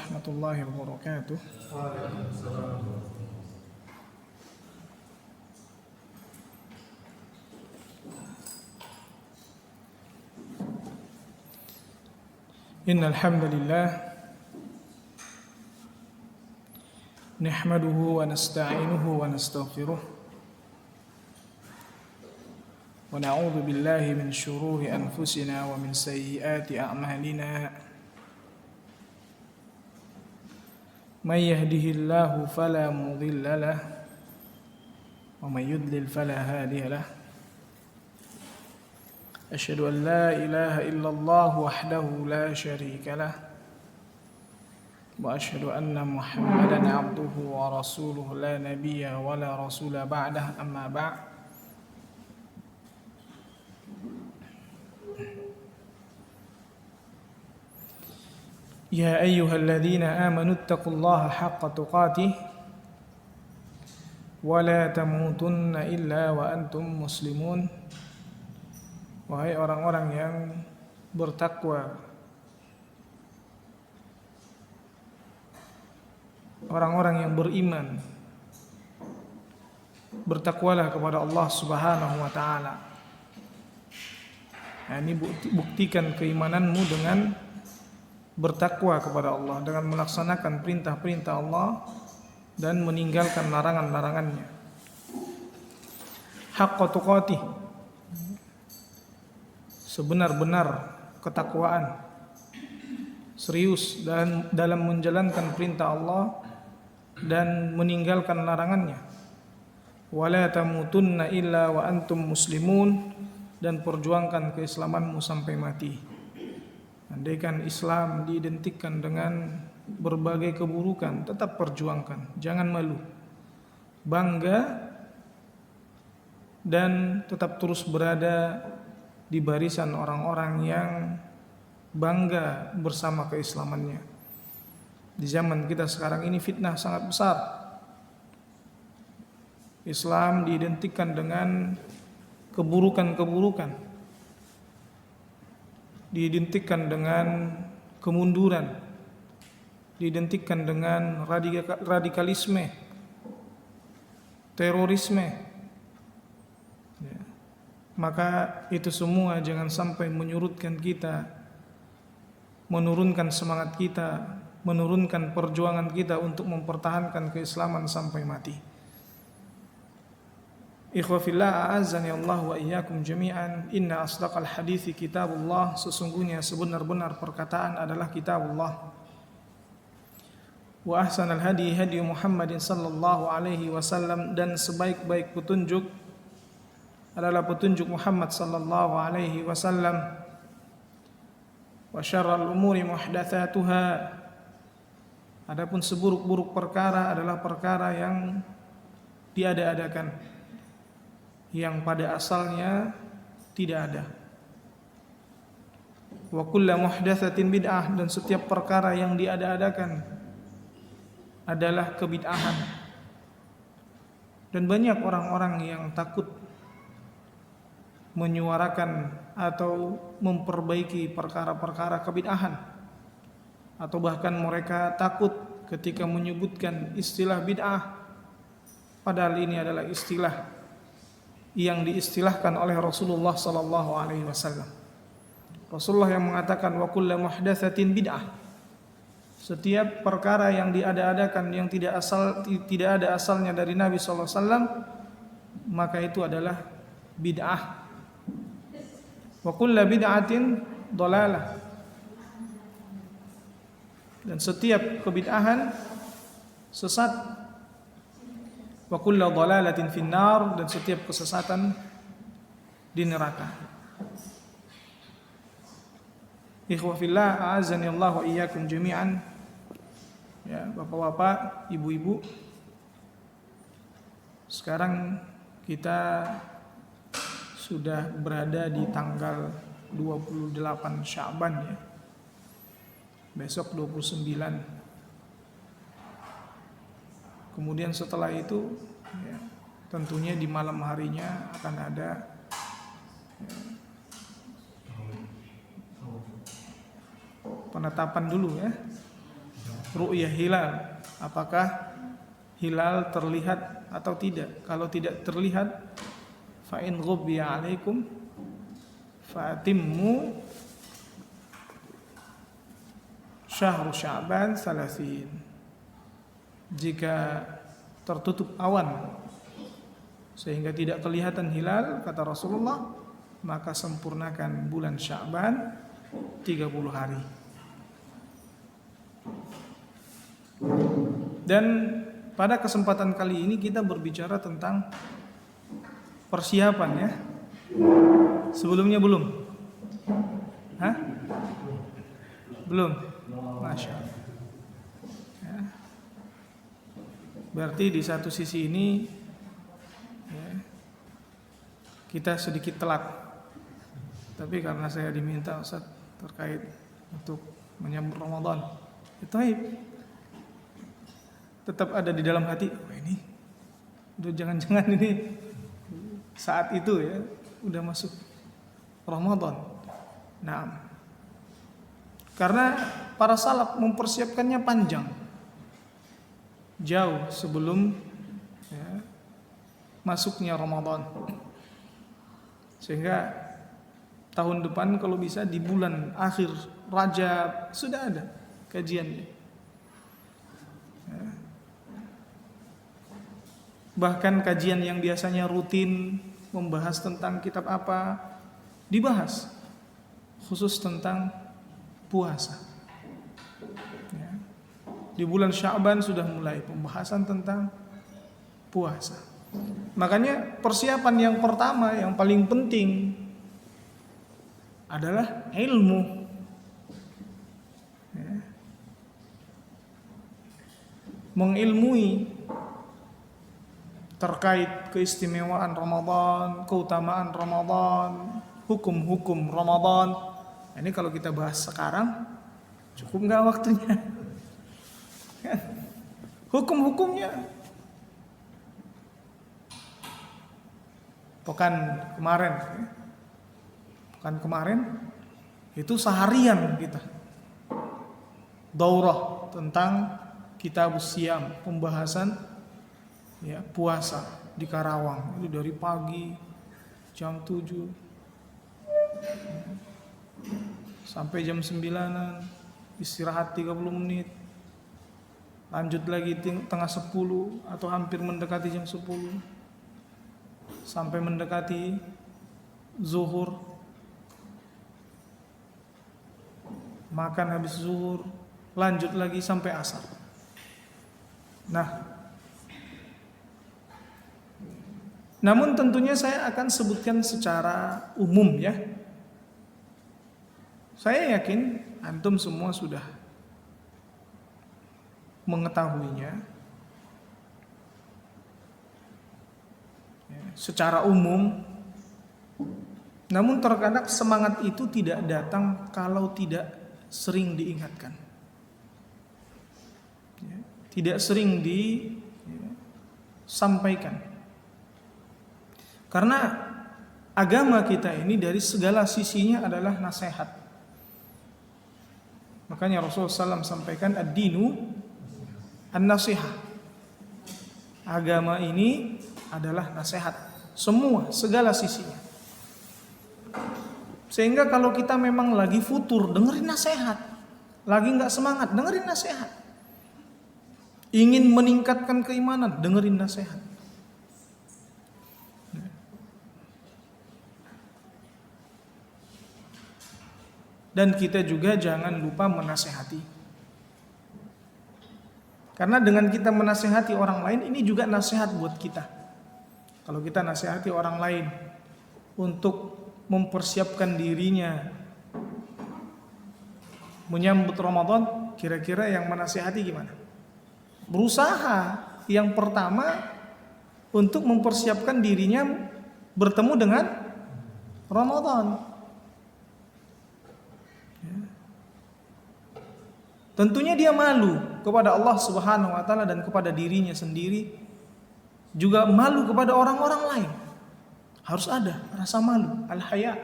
warahmatullahi wabarakatuh. Innal hamdalillah nahmaduhu wa nasta'inuhu wa nastaghfiruh wa na'udzu billahi min shururi anfusina wa min sayyiati a'malina. من يهده الله فلا مضل له ومن يضلل فلا هادي له أشهد أن لا إله إلا الله وحده لا شريك له وأشهد أن محمدا عبده ورسوله لا نبي ولا رسول بعده أما بعد يا أيها الذين آمنوا اتقوا الله حق تقاته ولا تموتن إلا وأنتم مسلمون. Wahai orang-orang yang bertakwa, orang-orang yang beriman, bertakwalah kepada Allah Subhanahu wa taala. Nah, ini buktikan keimananmu dengan bertakwa kepada Allah, dengan melaksanakan perintah-perintah Allah dan meninggalkan larangan-larangannya. Haqqa tuqatih, sebenar-benar ketakwaan, serius dalam menjalankan perintah Allah dan meninggalkan larangannya. Wala tamutunna illa wa antum muslimun, dan perjuangkan keislamanmu sampai mati. Andaikan Islam diidentikan dengan berbagai keburukan, tetap perjuangkan, jangan malu, bangga, dan tetap terus berada di barisan orang-orang yang bangga bersama keislamannya. Di zaman kita sekarang ini fitnah sangat besar. Islam diidentikan dengan keburukan-keburukan, diidentikan dengan kemunduran, diidentikan dengan radikalisme, terorisme. Ya. Maka itu semua jangan sampai menyurutkan kita, menurunkan semangat kita, menurunkan perjuangan kita untuk mempertahankan keislaman sampai mati. Ikhwa fillah, a'azzani Allah wa iyyakum jami'an. Inna asdaqal hadithi kitabullah, sesungguhnya sebenar-benar perkataan adalah kitabullah. Wa ahsanal hadi hadi Muhammadin sallallahu alaihi wasallam, dan sebaik-baik petunjuk adalah petunjuk Muhammad sallallahu alaihi wasallam. Wa syarrul umuri muhdatsatuha, adapun seburuk-buruk perkara adalah perkara yang diada-adakan, yang pada asalnya tidak ada. Wa kullu muhdatsatin bid'ah, dan setiap perkara yang diada-adakan adalah kebid'ahan. Dan banyak orang-orang yang takut menyuarakan atau memperbaiki perkara-perkara kebid'ahan, atau bahkan mereka takut ketika menyebutkan istilah bid'ah, padahal ini adalah istilah yang diistilahkan oleh Rasulullah sallallahu alaihi wasallam. Rasulullah yang mengatakan wa kullu muhdatsatin bid'ah. Setiap perkara yang diada-adakan, yang tidak ada asalnya dari Nabi sallallahu alaihi wasallam, maka itu adalah bid'ah. Wa kullu bid'atin dhalalah. Dan setiap kebid'ahan sesat. Wa kullu dhalalatin finnar, dan setiap kesesatan di neraka. Ikhwa fillah, a'azzani Allah wa iyyakum jami'an. Ya, bapak-bapak, ibu-ibu, sekarang kita sudah berada di tanggal 28 Sya'ban ya. Besok 29. Kemudian setelah itu ya, tentunya di malam harinya akan ada ya, penetapan dulu ya. ru'yah hilal, apakah hilal terlihat atau tidak. Kalau tidak terlihat, fa in ghubbiya 'alaikum fa'atimmu syahru Sya'ban 30. Jika tertutup awan sehingga tidak kelihatan hilal, kata Rasulullah, maka sempurnakan bulan Sya'ban 30 hari. Dan pada kesempatan kali ini kita berbicara tentang persiapan ya. Sebelumnya belum? Hah? Belum? Masya Allah. Ya. Berarti di satu sisi ini ya, kita sedikit telat. Tapi karena saya diminta Ustaz terkait untuk menyambut Ramadan, itu tetap ada di dalam hati. Oh ini, udah jangan-jangan ini saat itu ya udah masuk Ramadan. Nah, karena para salaf mempersiapkannya panjang, jauh sebelum ya, masuknya Ramadan, sehingga tahun depan kalau bisa di bulan akhir Rajab sudah ada kajiannya. Ya. Bahkan kajian yang biasanya rutin membahas tentang kitab apa dibahas, khusus tentang puasa. Ya. Di bulan Sya'ban sudah mulai pembahasan tentang puasa. Makanya persiapan yang pertama yang paling penting adalah ilmu. Ya. Mengilmui terkait keistimewaan Ramadan, keutamaan Ramadan, hukum-hukum Ramadan. Ini kalau kita bahas sekarang cukup nggak waktunya? Hukum-hukumnya pekan kemarin itu seharian kita daurah tentang Kitabus Shiyam, pembahasan ya puasa di Karawang. Itu dari pagi jam 7 sampai jam 9-an, istirahat 30 menit, lanjut lagi tengah 10 atau hampir mendekati jam 10 sampai mendekati zuhur, makan habis zuhur, lanjut lagi sampai asar. Nah, namun tentunya saya akan sebutkan secara umum ya. Saya yakin antum semua sudah mengetahuinya ya, secara umum. Namun terkadang semangat itu tidak datang kalau tidak sering diingatkan, ya, tidak sering disampaikan. Karena agama kita ini dari segala sisinya adalah nasihat. Makanya Rasulullah SAW sampaikan ad-dinu an-nasihah. Agama ini adalah nasihat, semua, segala sisinya. Sehingga kalau kita memang lagi futur, dengerin nasihat. Lagi gak semangat, dengerin nasihat. Ingin meningkatkan keimanan, dengerin nasihat. Dan kita juga jangan lupa menasehati. Karena dengan kita menasehati orang lain, ini juga nasihat buat kita. Kalau kita nasihati orang lain untuk mempersiapkan dirinya menyambut Ramadan, kira-kira yang menasihati gimana? Berusaha yang pertama untuk mempersiapkan dirinya bertemu dengan Ramadan. Tentunya dia malu kepada Allah Subhanahu wa taala dan kepada dirinya sendiri, juga malu kepada orang-orang lain. Harus ada rasa malu, al-haya.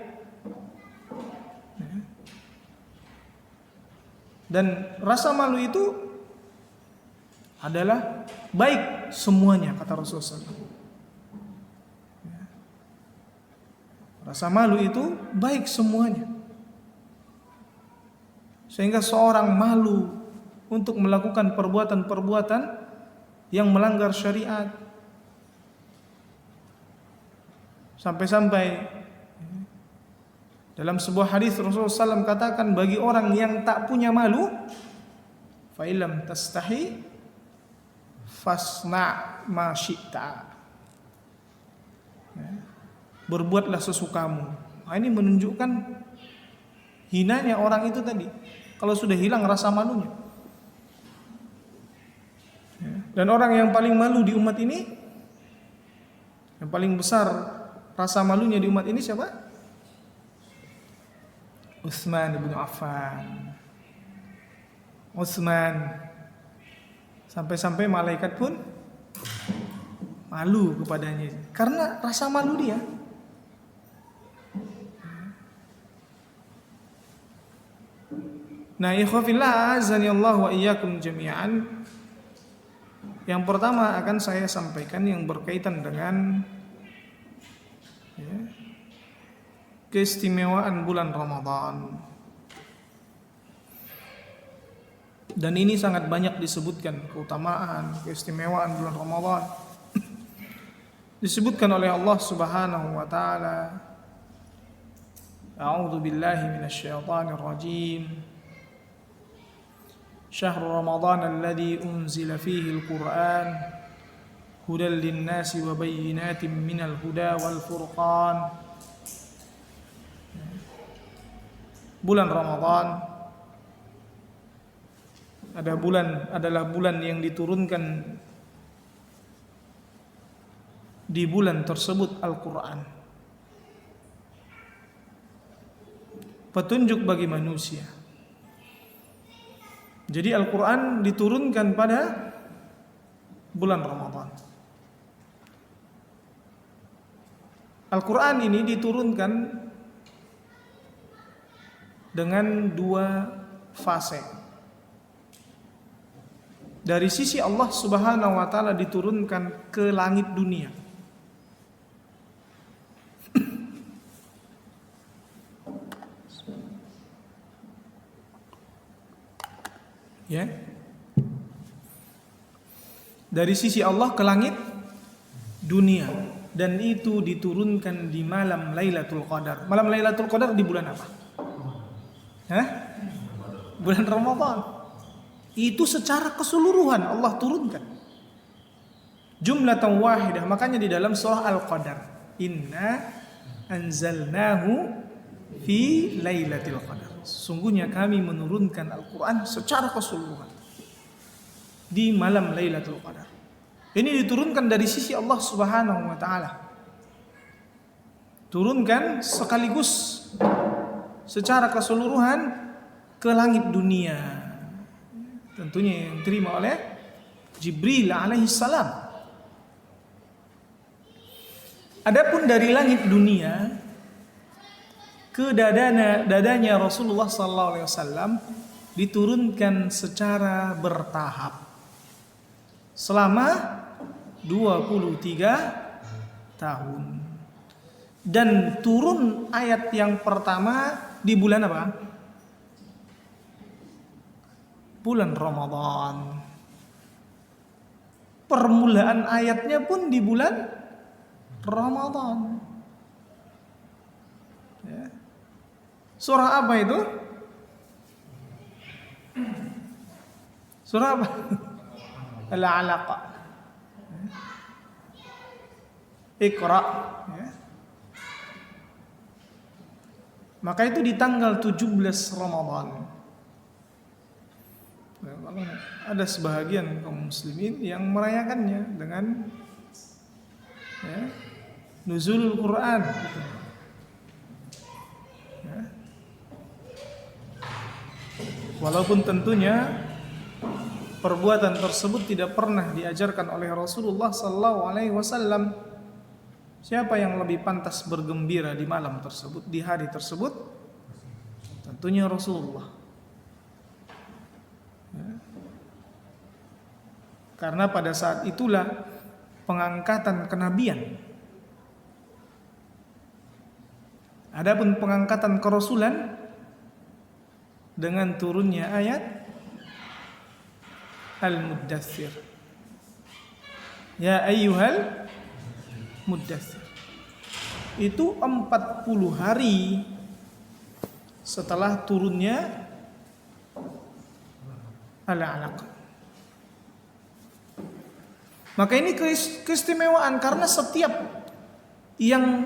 Dan rasa malu itu adalah baik semuanya, kata Rasulullah SAW. Rasa malu itu baik semuanya. Sehingga seorang malu untuk melakukan perbuatan-perbuatan yang melanggar syariat. Sampai-sampai dalam sebuah hadis Rasulullah SAW katakan, bagi orang yang tak punya malu, fa illam tastahi fasna ma syi'ta. Berbuatlah sesukamu. Nah, ini menunjukkan hinanya orang itu tadi. Kalau sudah hilang rasa malunya. Dan orang yang paling malu di umat ini, yang paling besar rasa malunya di umat ini siapa? Utsman bin Affan. Utsman. Sampai-sampai malaikat pun malu kepadanya karena rasa malu dia. Nah, ikhwafillah azanillah wa iyyakum jami'an. Yang pertama akan saya sampaikan yang berkaitan dengan keistimewaan bulan Ramadan. Dan ini sangat banyak disebutkan keutamaan, keistimewaan bulan Ramadan. Disebutkan oleh Allah Subhanahu wa taala. A'udzu billahi minasyaitonir rajim. Syahrul Ramadan alladzi unzila fihi al-Qur'an hudan lin-nasi wa bayyinatin minal huda wal furqan. Bulan Ramadan adalah bulan yang diturunkan di bulan tersebut Al-Quran, petunjuk bagi manusia. Jadi Al-Quran diturunkan pada bulan Ramadan. Al-Quran ini diturunkan dengan dua fase. Dari sisi Allah Subhanahu wa taala diturunkan ke langit dunia. Ya. Dari sisi Allah ke langit dunia, dan itu diturunkan di malam Lailatul Qadar. Malam Lailatul Qadar di bulan apa? Bulan Ramadan. Itu secara keseluruhan Allah turunkan. Jumlatan wahidah. Makanya di dalam surah Al-Qadar, inna anzalnahu fi lailatul qadar. Sungguhnya kami menurunkan Al-Quran secara keseluruhan di malam Lailatul Qadar. Ini diturunkan dari sisi Allah Subhanahu wa taala. Turunkan sekaligus secara keseluruhan ke langit dunia. Tentunya yang diterima oleh Jibril alaihissalam. Adapun dari langit dunia ke dadanya Rasulullah SAW diturunkan secara bertahap selama 23 tahun. Dan turun ayat yang pertama di bulan apa? Bulan Ramadan. Permulaan ayatnya pun di bulan Ramadan. Ya. Surah apa itu? Surah apa? Al-Alaq. Iqra. Ya. Maka itu di tanggal 17 Ramadan. Ada sebahagian kaum muslimin yang merayakannya dengan nuzulul Quran. Ya. Walaupun tentunya perbuatan tersebut tidak pernah diajarkan oleh Rasulullah sallallahu alaihi wasallam. Siapa yang lebih pantas bergembira di malam tersebut, di hari tersebut? Tentunya Rasulullah. Ya. Karena pada saat itulah pengangkatan kenabian. Adapun pengangkatan kerasulan dengan turunnya ayat Al-Muddatsir. Ya ayyuhal muddatsir. Itu 40 hari setelah turunnya Al-Alaq. Maka ini keistimewaan karena setiap yang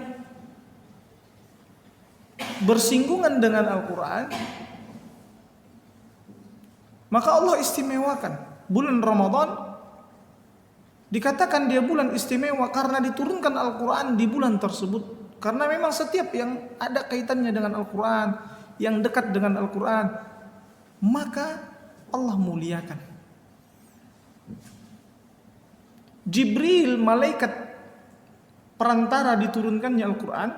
bersinggungan dengan Al-Quran, maka Allah istimewakan. Bulan Ramadan dikatakan dia bulan istimewa karena diturunkan Al-Quran di bulan tersebut. Karena memang setiap yang ada kaitannya dengan Al-Quran, yang dekat dengan Al-Quran, maka Allah muliakan. Jibril, malaikat perantara diturunkannya Al-Quran,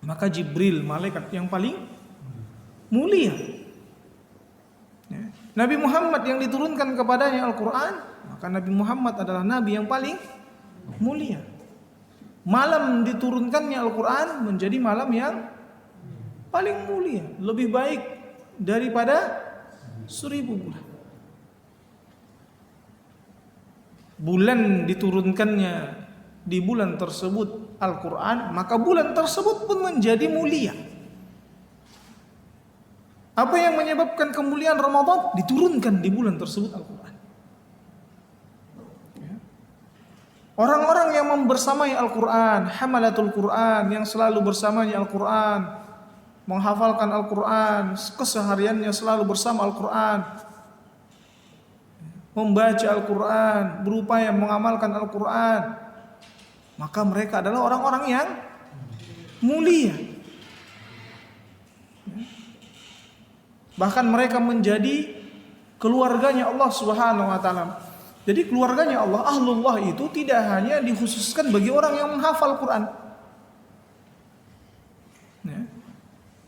maka Jibril, malaikat yang paling mulia. Nabi Muhammad yang diturunkan kepadanya Al-Quran, maka Nabi Muhammad adalah Nabi yang paling mulia. Malam diturunkannya Al-Quran menjadi malam yang paling mulia, lebih baik daripada 1000 bulan. Bulan diturunkannya di bulan tersebut Al-Quran, maka bulan tersebut pun menjadi mulia. Apa yang menyebabkan kemuliaan Ramadan? Diturunkan di bulan tersebut Al-Quran. Orang-orang yang membersamai Al-Quran, hamalatul Quran, yang selalu bersamanya Al-Quran, menghafalkan Al-Quran, kesehariannya selalu bersama Al-Quran, membaca Al-Quran, berupaya mengamalkan Al-Quran, maka mereka adalah orang-orang yang mulia. Bahkan mereka menjadi keluarganya Allah Subhanahu wa taala. Jadi keluarganya Allah, ahlullah itu tidak hanya dikhususkan bagi orang yang menghafal Quran.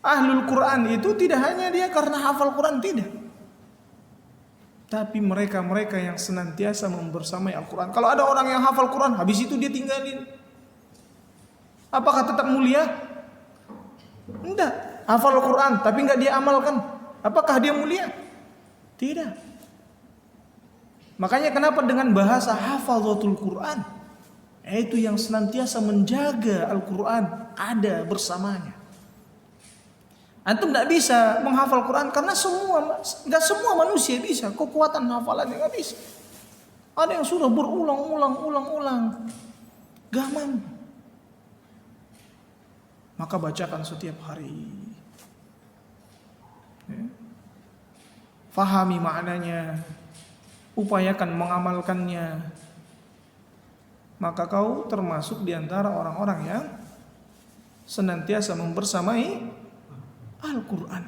Ahlul Quran itu tidak hanya dia karena hafal Quran, tidak. Tapi mereka-mereka yang senantiasa membersamai Al-Quran. Kalau ada orang yang hafal Quran, habis itu dia tinggalin, apakah tetap mulia? Enggak. Hafal Quran tapi enggak dia amalkan, apakah dia mulia? Tidak. Makanya kenapa dengan bahasa hafazatul Quran, itu yang senantiasa menjaga Al-Quran ada bersamanya. Antum tidak bisa menghafal Quran karena nggak semua manusia bisa kekuatan hafalannya, nggak bisa. Ada yang sudah berulang-ulang, gaman. Maka bacakan setiap hari. Fahami maknanya, upayakan mengamalkannya. Maka kau termasuk di antara orang-orang yang senantiasa membersamai Al-Quran.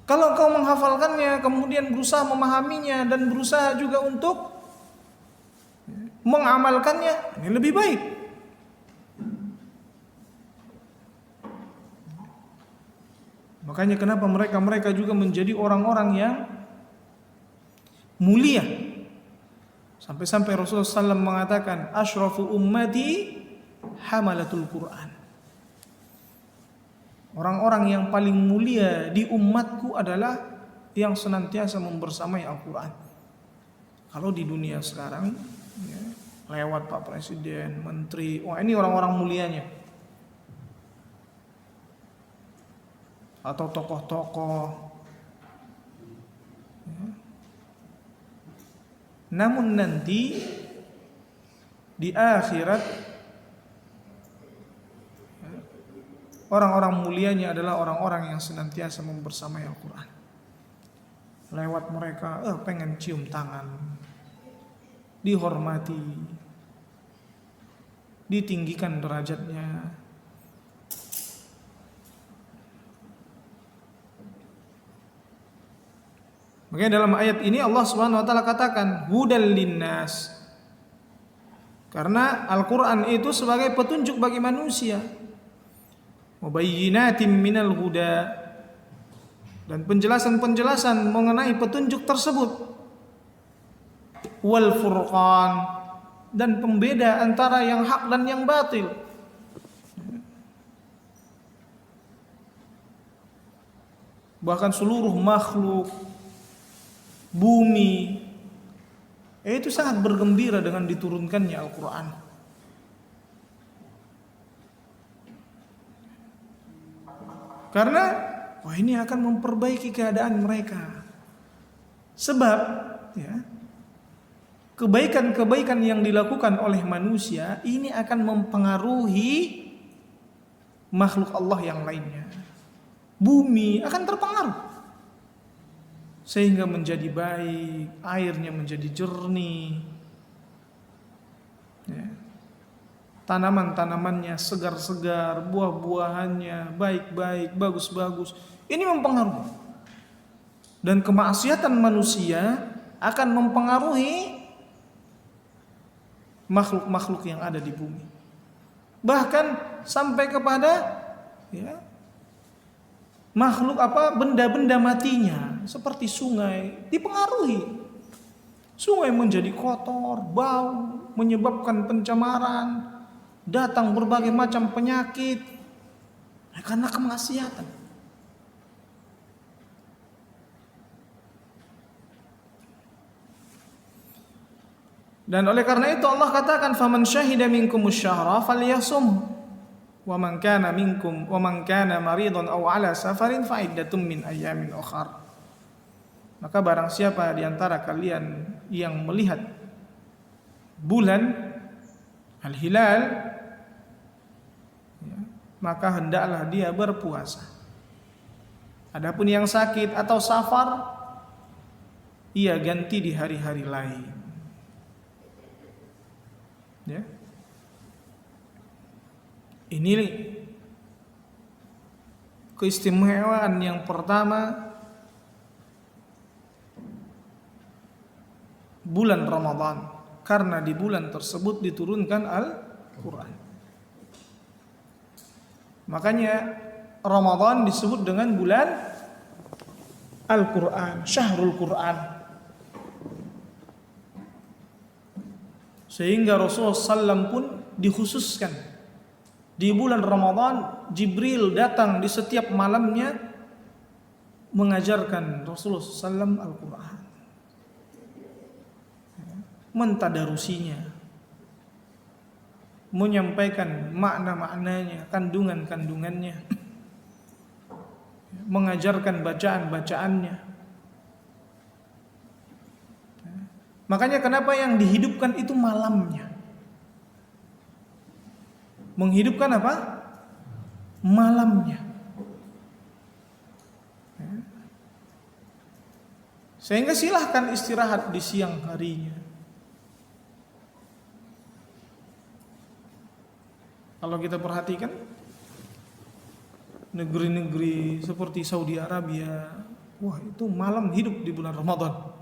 Kalau kau menghafalkannya, kemudian berusaha memahaminya dan berusaha juga untuk mengamalkannya, ini lebih baik. Makanya kenapa mereka juga menjadi orang-orang yang mulia. Sampai-sampai Rasulullah SAW mengatakan, Ashrafu ummati hamalatul Quran. Orang-orang yang paling mulia di umatku adalah yang senantiasa membersamai Al-Quran. Kalau di dunia sekarang, ya, lewat Pak Presiden, Menteri, wah ini orang-orang mulianya. Atau tokoh-tokoh. Ya. Namun nanti di akhirat, orang-orang mulianya adalah orang-orang yang senantiasa membersamai Al-Quran. Lewat mereka, pengen cium tangan, dihormati, ditinggikan derajatnya. Makanya dalam ayat ini Allah Subhanahu wa taala katakan hudal linnas. Karena Al-Quran itu sebagai petunjuk bagi manusia. Mubayyinatin minal huda dan penjelasan-penjelasan mengenai petunjuk tersebut. Wal furqan, dan pembeda antara yang hak dan yang batil. Bahkan seluruh makhluk bumi itu sangat bergembira dengan diturunkannya Al-Quran. Karena ini akan memperbaiki keadaan mereka. Sebab ya, kebaikan-kebaikan yang dilakukan oleh manusia ini akan mempengaruhi makhluk Allah yang lainnya. Bumi akan terpengaruh sehingga menjadi baik, airnya menjadi jernih, ya. Tanaman-tanamannya segar-segar, buah-buahannya baik-baik, bagus-bagus. Ini mempengaruhi. Dan kemaksiatan manusia akan mempengaruhi makhluk-makhluk yang ada di bumi. Bahkan sampai kepada ya, makhluk benda-benda matinya seperti sungai dipengaruhi. Sungai menjadi kotor, bau, menyebabkan pencemaran, datang berbagai macam penyakit karena kemaksiatan. Dan oleh karena itu Allah katakan faman syahida minkumus syahra falyasum wa man kana maridun aw ala safarin fa iddatum min ayyamin ukhar. Maka barang siapa di antara kalian yang melihat bulan al-hilal, ya, maka hendaklah dia berpuasa. Adapun yang sakit atau safar, ia ganti di hari-hari lain. Ya. Ini keistimewaan yang pertama bulan Ramadan, karena di bulan tersebut diturunkan Al-Quran. Makanya Ramadan disebut dengan bulan Al-Quran, Syahrul Quran. Sehingga Rasulullah SAW pun dikhususkan di bulan Ramadan, Jibril datang di setiap malamnya mengajarkan Rasulullah SAW Al-Quran, mentadarusinya, menyampaikan makna-maknanya, kandungan-kandungannya, mengajarkan bacaan-bacaannya. Makanya kenapa yang dihidupkan itu malamnya? Menghidupkan apa? Malamnya. Sehingga silahkan istirahat di siang harinya. Kalau kita perhatikan negeri-negeri seperti Saudi Arabia, wah itu malam hidup di bulan Ramadan.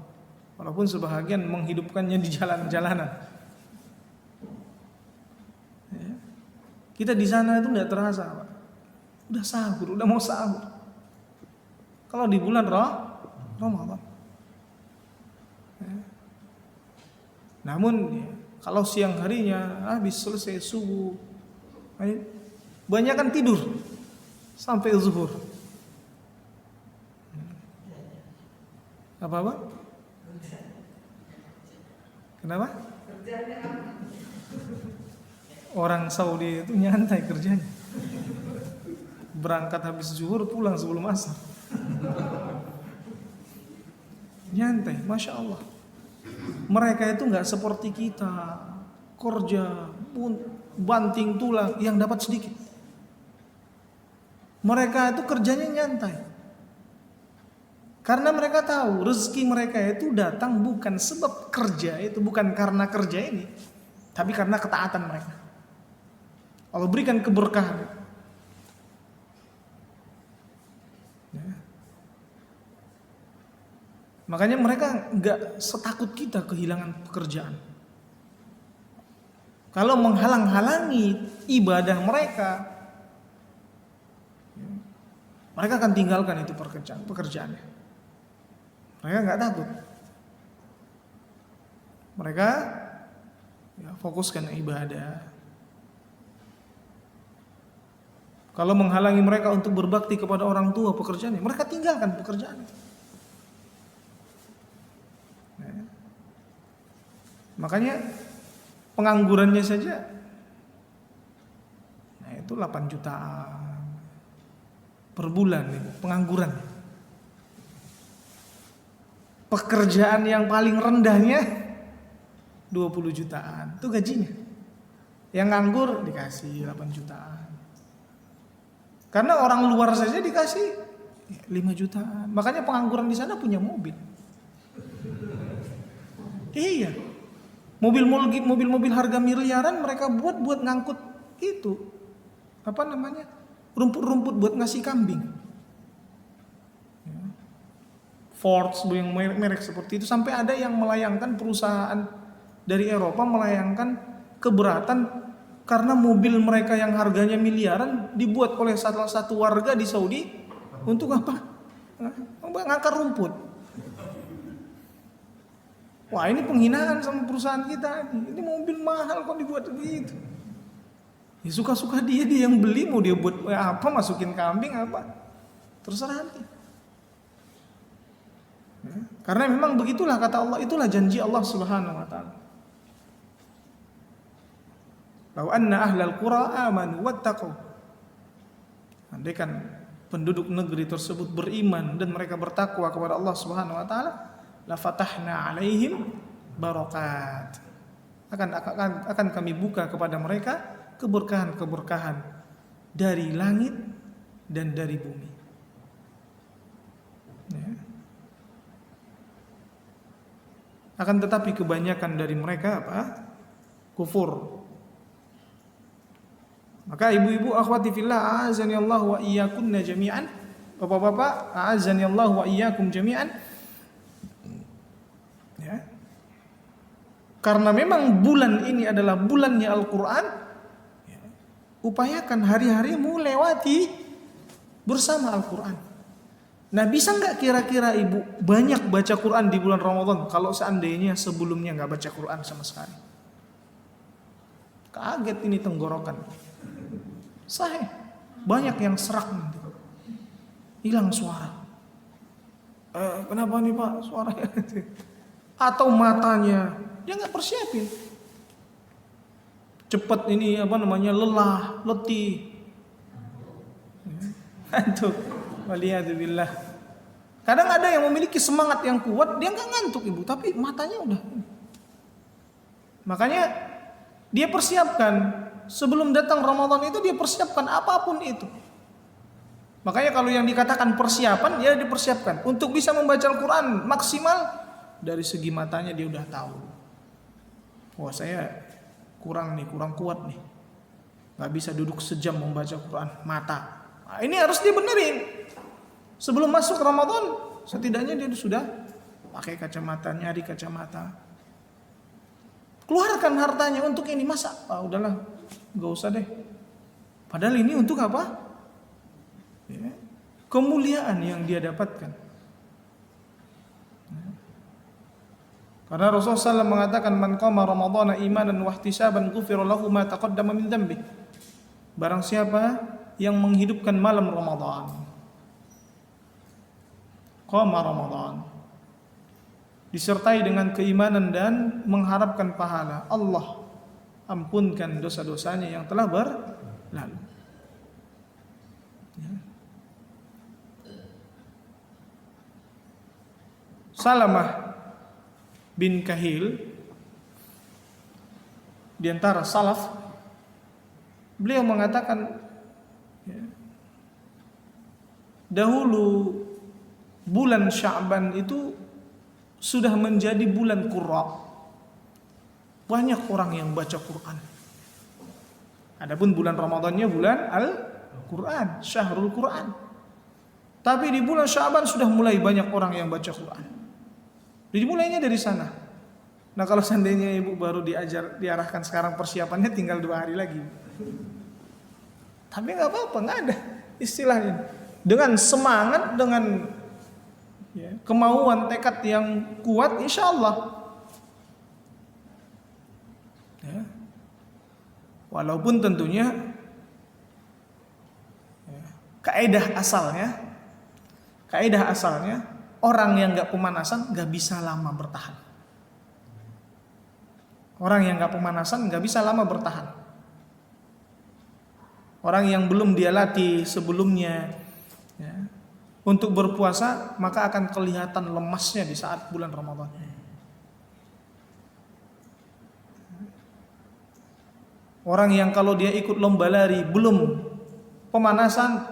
Walaupun sebahagian menghidupkannya di jalan-jalanan. Ya. Kita di sana itu tidak terasa, Pak. Udah sahur, udah mau sahur. Kalau di bulan Ramadan. Ya. Namun ya, kalau siang harinya habis selesai subuh, banyak kan tidur sampai zuhur. Apa? Kenapa? Orang Saudi itu nyantai kerjanya. Berangkat habis zuhur, pulang sebelum asar. Nyantai, Masya Allah. Mereka itu gak seperti kita, kerja, banting tulang, yang dapat sedikit. Mereka itu kerjanya nyantai. Karena mereka tahu rezeki mereka itu datang bukan sebab kerja itu, bukan karena kerja ini, tapi karena ketaatan mereka. Allah berikan keberkahan. Ya. Makanya mereka nggak setakut kita kehilangan pekerjaan. Kalau menghalang-halangi ibadah mereka, mereka akan tinggalkan itu pekerjaannya. Mereka nggak takut. Mereka fokuskan ibadah. Kalau menghalangi mereka untuk berbakti kepada orang tua pekerjaannya, mereka tinggalkan pekerjaan. Makanya penganggurannya saja, itu 8 jutaan per bulan pengangguran. Pekerjaan yang paling rendahnya 20 jutaan, itu gajinya. Yang nganggur dikasih 8 jutaan. Karena orang luar saja dikasih 5 jutaan. Makanya pengangguran di sana punya mobil. Iya. Mobil-mobil harga miliaran mereka buat ngangkut itu. Apa namanya? Rumput-rumput buat ngasih kambing. Ford yang merek seperti itu, sampai ada yang melayangkan, perusahaan dari Eropa melayangkan keberatan karena mobil mereka yang harganya miliaran dibuat oleh salah satu warga di Saudi untuk apa? Ngangkat rumput. Wah, ini penghinaan sama perusahaan kita. Ini mobil mahal kok dibuat begitu. Ya suka-suka dia yang beli, mau dia buat apa, masukin kambing apa, terserah dia. Karena memang begitulah kata Allah, itulah janji Allah Subhanahu wa taala. Lau anna ahlal qura amanu wattaqu. Andaikan penduduk negeri tersebut beriman dan mereka bertakwa kepada Allah Subhanahu wa taala, la fatahna alaihim barakat. Akan kami buka kepada mereka keberkahan-keberkahan dari langit dan dari bumi. Ya. Akan tetapi kebanyakan dari mereka kufur. Maka ibu-ibu akhwati fillah, a'azani Allah wa iyyakunna jami'an. Bapak-bapak, a'azani Allah wa iyyakum jami'an. Ya. Karena memang bulan ini adalah bulannya Al-Qur'an, ya, upayakan hari-harimu lewati bersama Al-Qur'an. Nah, bisa nggak kira-kira ibu banyak baca Quran di bulan Ramadan kalau seandainya sebelumnya nggak baca Quran sama sekali? Kaget ini tenggorokan. Sahih, banyak yang serak nanti, hilang suara. Kenapa nih Pak suaranya? Atau matanya dia nggak persiapin. Cepat ini lelah, letih. Ngantuk. Waliyadzubillah. Kadang ada yang memiliki semangat yang kuat, dia nggak ngantuk ibu, tapi matanya udah. Makanya dia persiapkan sebelum datang Ramadan itu, dia persiapkan apapun itu. Makanya kalau yang dikatakan persiapan, ya dipersiapkan untuk bisa membaca Al-Quran maksimal. Dari segi matanya dia udah tahu, wah saya kurang kuat nih, nggak bisa duduk sejam membaca Quran, mata. Nah, ini harus dibenerin. Sebelum masuk Ramadan, setidaknya dia sudah pakai kacamata, nyari kacamata. Keluarkan hartanya untuk ini, masa? Udahlah, gak usah deh. Padahal ini untuk apa? Ya, kemuliaan yang dia dapatkan. Karena Rasulullah SAW mengatakan, man qama Ramadhana imanan wa ihtisaban ghufira lahu ma taqaddama min dhanbi. Barang siapa yang menghidupkan malam Ramadan, qama Ramadan, disertai dengan keimanan dan mengharapkan pahala, Allah ampunkan dosa-dosanya yang telah berlalu. Ya. Salamah bin Kahil di antara salaf, beliau mengatakan, ya, dahulu bulan Sya'ban itu sudah menjadi bulan Qurra. Banyak orang yang baca Quran. Adapun bulan Ramadannya bulan Al-Quran, Syahrul Quran. Tapi di bulan Sya'ban sudah mulai banyak orang yang baca Quran. Jadi mulainya dari sana. Nah, kalau seandainya ibu baru diarahkan sekarang, persiapannya tinggal 2 hari lagi. Tapi nggak apa-apa, nggak ada istilahnya. dengan semangat, dengan kemauan, tekad yang kuat, insya Allah. Ya. Walaupun tentunya kaidah asalnya orang yang nggak pemanasan nggak bisa lama bertahan. Orang yang nggak pemanasan nggak bisa lama bertahan. Orang yang belum dia latih sebelumnya untuk berpuasa, maka akan kelihatan lemasnya di saat bulan Ramadan. Orang yang kalau dia ikut lomba lari belum pemanasan,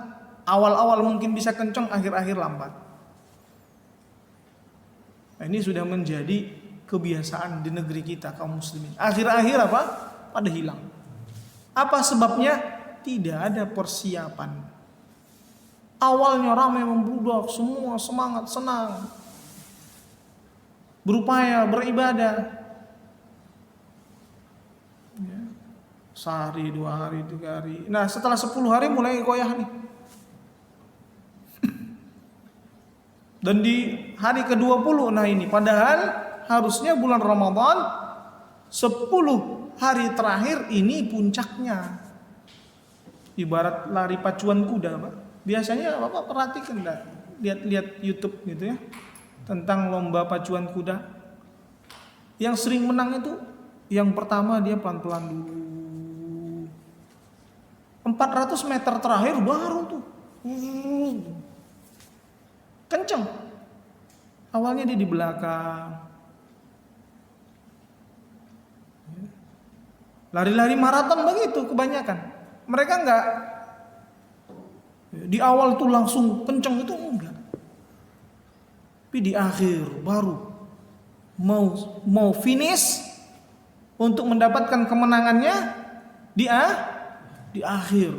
awal-awal mungkin bisa kencang, akhir-akhir lambat. Nah, ini sudah menjadi kebiasaan di negeri kita kaum muslimin. Akhir-akhir apa? Pada hilang. Apa sebabnya? Tidak ada persiapan. Awalnya ramai membludak, semua semangat, senang, berupaya beribadah. Sehari, 2 hari, 3 hari. Nah, setelah 10 hari mulai goyah nih. Dan di hari ke-20, nah ini padahal harusnya bulan Ramadan 10 hari terakhir ini puncaknya. Ibarat lari pacuan kuda, Pak. Biasanya Bapak perhatikan dah, lihat YouTube gitu ya, tentang lomba pacuan kuda. Yang sering menang itu yang pertama dia pelan-pelan dulu. 400 meter terakhir baru tuh kenceng. Awalnya dia di belakang. Lari-lari maraton begitu kebanyakan. Mereka enggak di awal tuh langsung kenceng, itu enggak. Tapi di akhir baru mau finish untuk mendapatkan kemenangannya di akhir.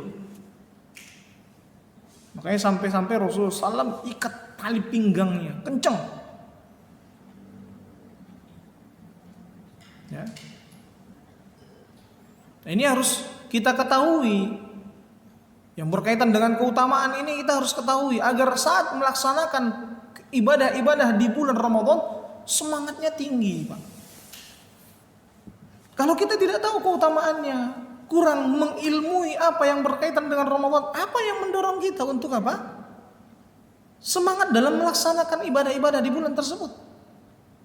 Makanya sampai Rasulullah SAW ikat tali pinggangnya kenceng. Ya. Nah, ini harus kita ketahui. Yang berkaitan dengan keutamaan ini kita harus ketahui agar saat melaksanakan ibadah-ibadah di bulan Ramadan semangatnya tinggi, Pak. Kalau kita tidak tahu keutamaannya, kurang mengilmui apa yang berkaitan dengan Ramadan, apa yang mendorong kita untuk apa? Semangat dalam melaksanakan ibadah-ibadah di bulan tersebut.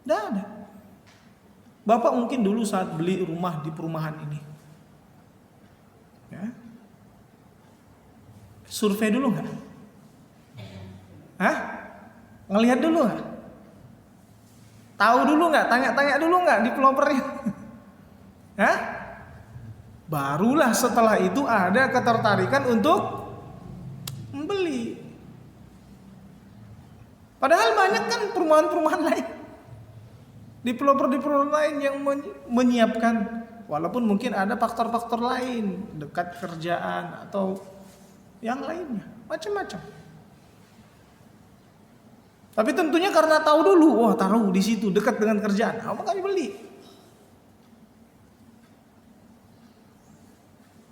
Tidak ada. Bapak mungkin dulu saat beli rumah di perumahan ini, ya, survei dulu nggak? Ngelihat dulu nggak? Tahu dulu nggak? Tanya-tanya dulu nggak developernya? Barulah setelah itu ada ketertarikan untuk membeli. Padahal banyak kan perumahan-perumahan lain, developer lain yang menyiapkan, walaupun mungkin ada faktor-faktor lain, dekat kerjaan atau yang lainnya, macam-macam. Tapi tentunya karena tahu dulu, wah taruh di situ dekat dengan kerjaan, maka dibeli.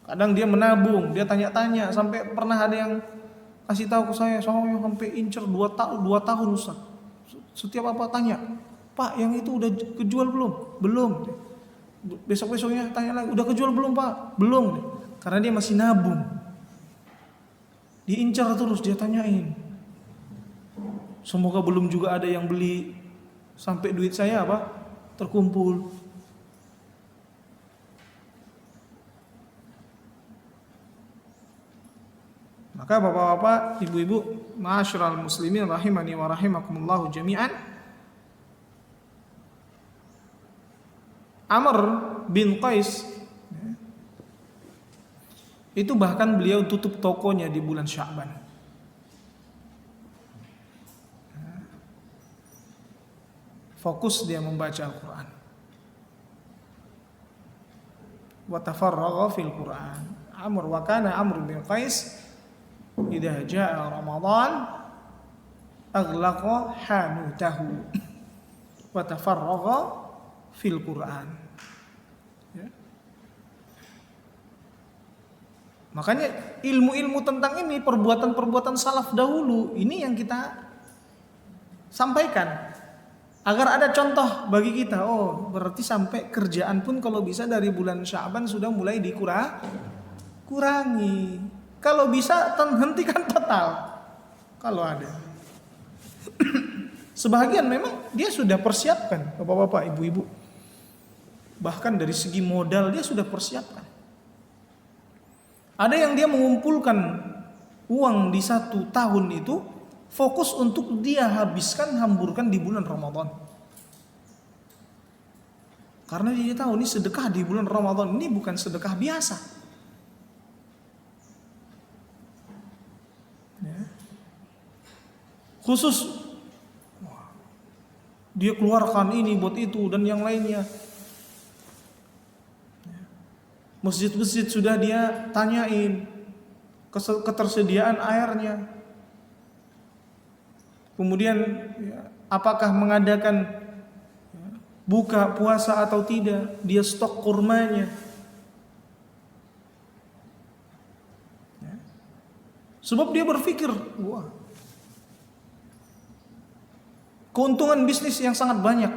Kadang dia menabung, dia tanya-tanya, sampai pernah ada yang kasih tahu ke saya sampai incer 2 tahun Ustaz. Setiap apa tanya, Pak yang itu udah kejual belum? Belum. Besok-besoknya tanya lagi, udah kejual belum Pak? Belum. Karena dia masih nabung. Diincar terus, dia tanyain. Semoga belum juga ada yang beli sampai duit saya apa? Terkumpul. Maka bapak-bapak, ibu-ibu, ma'asyiral muslimin rahimani wa rahimakumullahu jami'an. Amr bin Qais itu bahkan beliau tutup tokonya di bulan Sya'ban. Fokus dia membaca Al-Quran. Wa tafarragha fil Quran. Wa kana Amr bin Qais idza jaa Ramadan aghlaqa hanutahu wa tafarragha fil Quran. Ya. Makanya ilmu-ilmu tentang ini, perbuatan-perbuatan salaf dahulu, ini yang kita sampaikan. Agar ada contoh bagi kita. Oh, berarti sampai kerjaan pun kalau bisa dari bulan Sya'ban sudah mulai dikurangi. Kalau bisa hentikan total. Kalau ada. Sebahagian memang dia sudah persiapkan, bapak-bapak, ibu-ibu. Bahkan dari segi modal dia sudah persiapkan. Ada yang dia mengumpulkan uang di 1 tahun itu fokus untuk dia habiskan, hamburkan di bulan Ramadan. Karena dia tahu ini sedekah di bulan Ramadan ini bukan sedekah biasa. Ya. Khusus dia keluarkan ini buat itu dan yang lainnya. Masjid-masjid sudah dia tanyain ketersediaan airnya. Kemudian apakah mengadakan buka puasa atau tidak, dia stok kurmanya. Sebab dia berpikir, wah, keuntungan bisnis yang sangat banyak.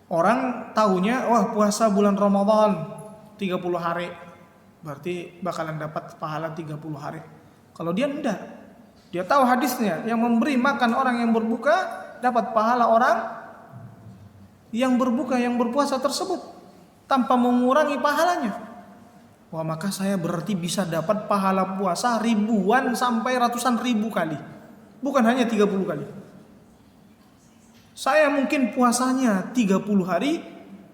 Orang tahunya, wah puasa bulan Ramadan 30 hari. Berarti bakalan dapat pahala 30 hari. Kalau dia enggak. Dia tahu hadisnya, yang memberi makan orang yang berbuka dapat pahala orang yang berbuka, yang berpuasa tersebut tanpa mengurangi pahalanya. Wah, maka saya berarti bisa dapat pahala puasa ribuan sampai ratusan ribu kali. Bukan hanya 30 kali. Saya mungkin puasanya 30 hari,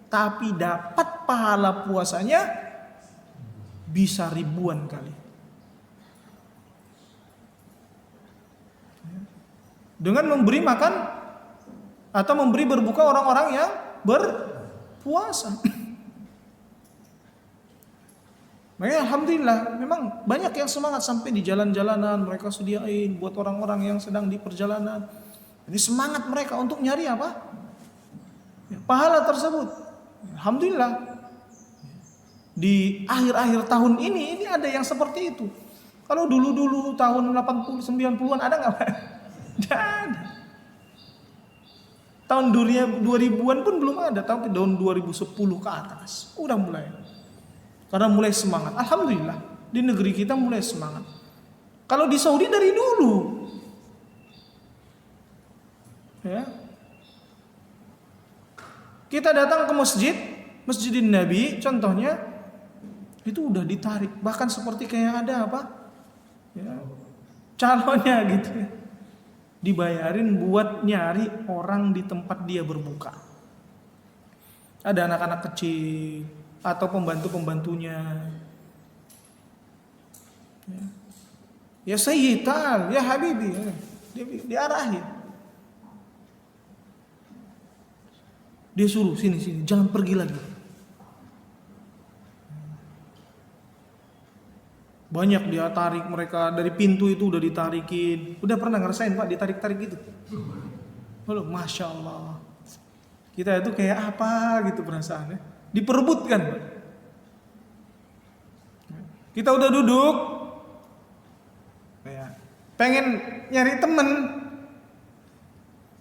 tapi dapat pahala puasanya bisa ribuan kali. Dengan memberi makan atau memberi berbuka orang-orang yang berpuasa. Makanya alhamdulillah memang banyak yang semangat sampai di jalan-jalanan mereka sediain buat orang-orang yang sedang di perjalanan. Ini semangat mereka untuk nyari apa? Pahala tersebut. Alhamdulillah. Di akhir-akhir tahun ini ada yang seperti itu. Kalau dulu-dulu tahun 80 90-an ada enggak? Tidak ada. Tahun 2000-an pun belum ada, tapi tahun 2010 ke atas udah mulai. Karena mulai semangat. Alhamdulillah, di negeri kita mulai semangat. Kalau di Saudi dari dulu. Ya. Kita datang ke Masjidin Nabi contohnya itu udah ditarik, bahkan seperti kayak ada apa? Ya, calonnya gitu ya. Dibayarin buat nyari orang di tempat dia berbuka. Ada anak-anak kecil atau pembantu-pembantunya. Ya Sayyid, ya Habibi, diarahin. Dia suruh sini, jangan pergi lagi. Banyak dia tarik mereka dari pintu itu udah ditarikin. Udah pernah ngerasain Pak ditarik-tarik gitu? Halo, Masya Allah. Kita itu kayak apa gitu perasaannya? Diperebutkan. Kita udah duduk, pengen nyari temen,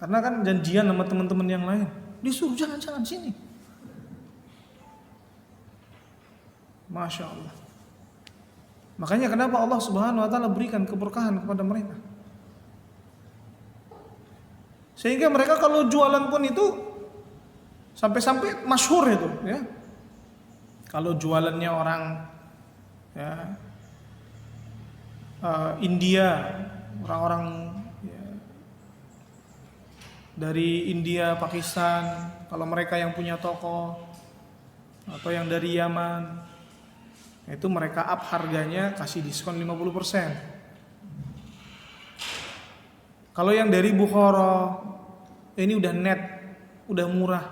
karena kan janjian sama teman-teman yang lain. Disuruh jangan sini. Masya Allah. Makanya kenapa Allah Subhanahu wa taala berikan keberkahan kepada mereka. Sehingga mereka kalau jualan pun itu sampai-sampai masyhur itu, ya. Kalau jualannya orang ya, India, orang-orang ya, dari India, Pakistan, kalau mereka yang punya toko atau yang dari Yaman, itu mereka up harganya, kasih diskon 50%. Kalau yang dari Bukhara, ini udah net, udah murah.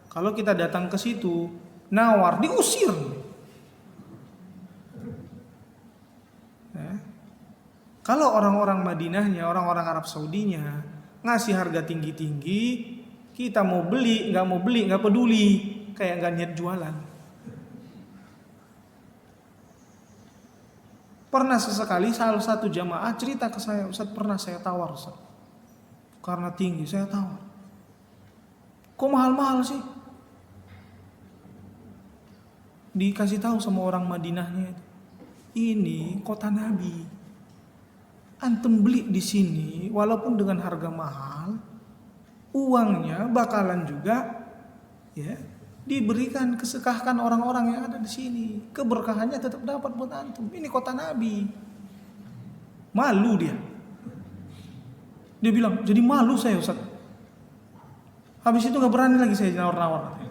Kalau kita datang ke situ, nawar, diusir. Kalau orang-orang Madinahnya, orang-orang Arab Saudinya ngasih harga tinggi-tinggi, kita mau beli, nggak peduli, kayak nggak niat jualan. Pernah sesekali salah satu jamaah cerita ke saya, Ustaz, pernah saya tawar, Ustaz. Karena tinggi saya tawar. Kok mahal-mahal sih? Dikasih tahu sama orang Madinahnya itu. Ini kota Nabi. Antum beli di sini walaupun dengan harga mahal, uangnya bakalan juga ya diberikan, kesekahkan orang-orang yang ada di sini. Keberkahannya tetap dapat buat antum. Ini kota Nabi. Malu dia. Dia bilang, jadi malu saya, Ustaz. Habis itu gak berani lagi saya nawar-nawar.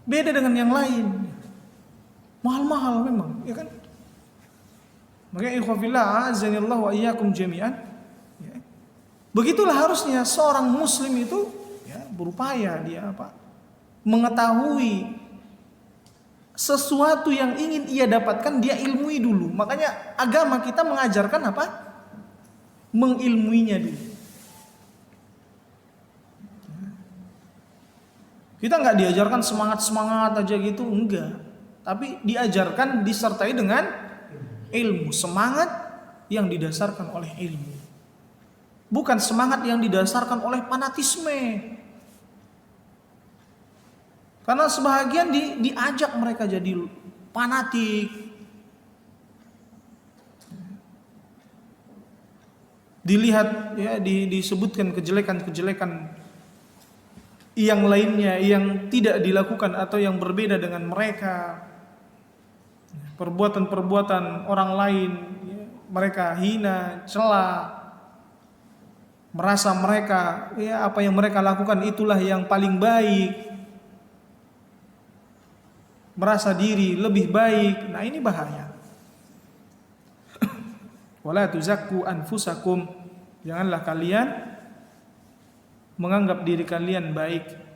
Beda dengan yang lain. Mahal-mahal memang, ya kan? Makanya ikhwafillah azanillahu wa iyyakum jami'an. Ya. Begitulah harusnya seorang muslim itu ya, berupaya dia mengetahui sesuatu yang ingin ia dapatkan, dia ilmui dulu. Makanya agama kita mengajarkan mengilmuinya dulu. Kita nggak diajarkan semangat aja gitu, enggak. Tapi diajarkan disertai dengan ilmu, semangat yang didasarkan oleh ilmu. Bukan semangat yang didasarkan oleh fanatisme. Karena sebahagian diajak mereka jadi fanatik. Dilihat ya, disebutkan kejelekan-kejelekan yang lainnya yang tidak dilakukan atau yang berbeda dengan mereka. Perbuatan-perbuatan orang lain ya, mereka hina, cela, merasa mereka ya apa yang mereka lakukan itulah yang paling baik. Merasa diri lebih baik. Nah, ini bahaya. Wala tuzakku anfusakum. Janganlah kalian menganggap diri kalian baik.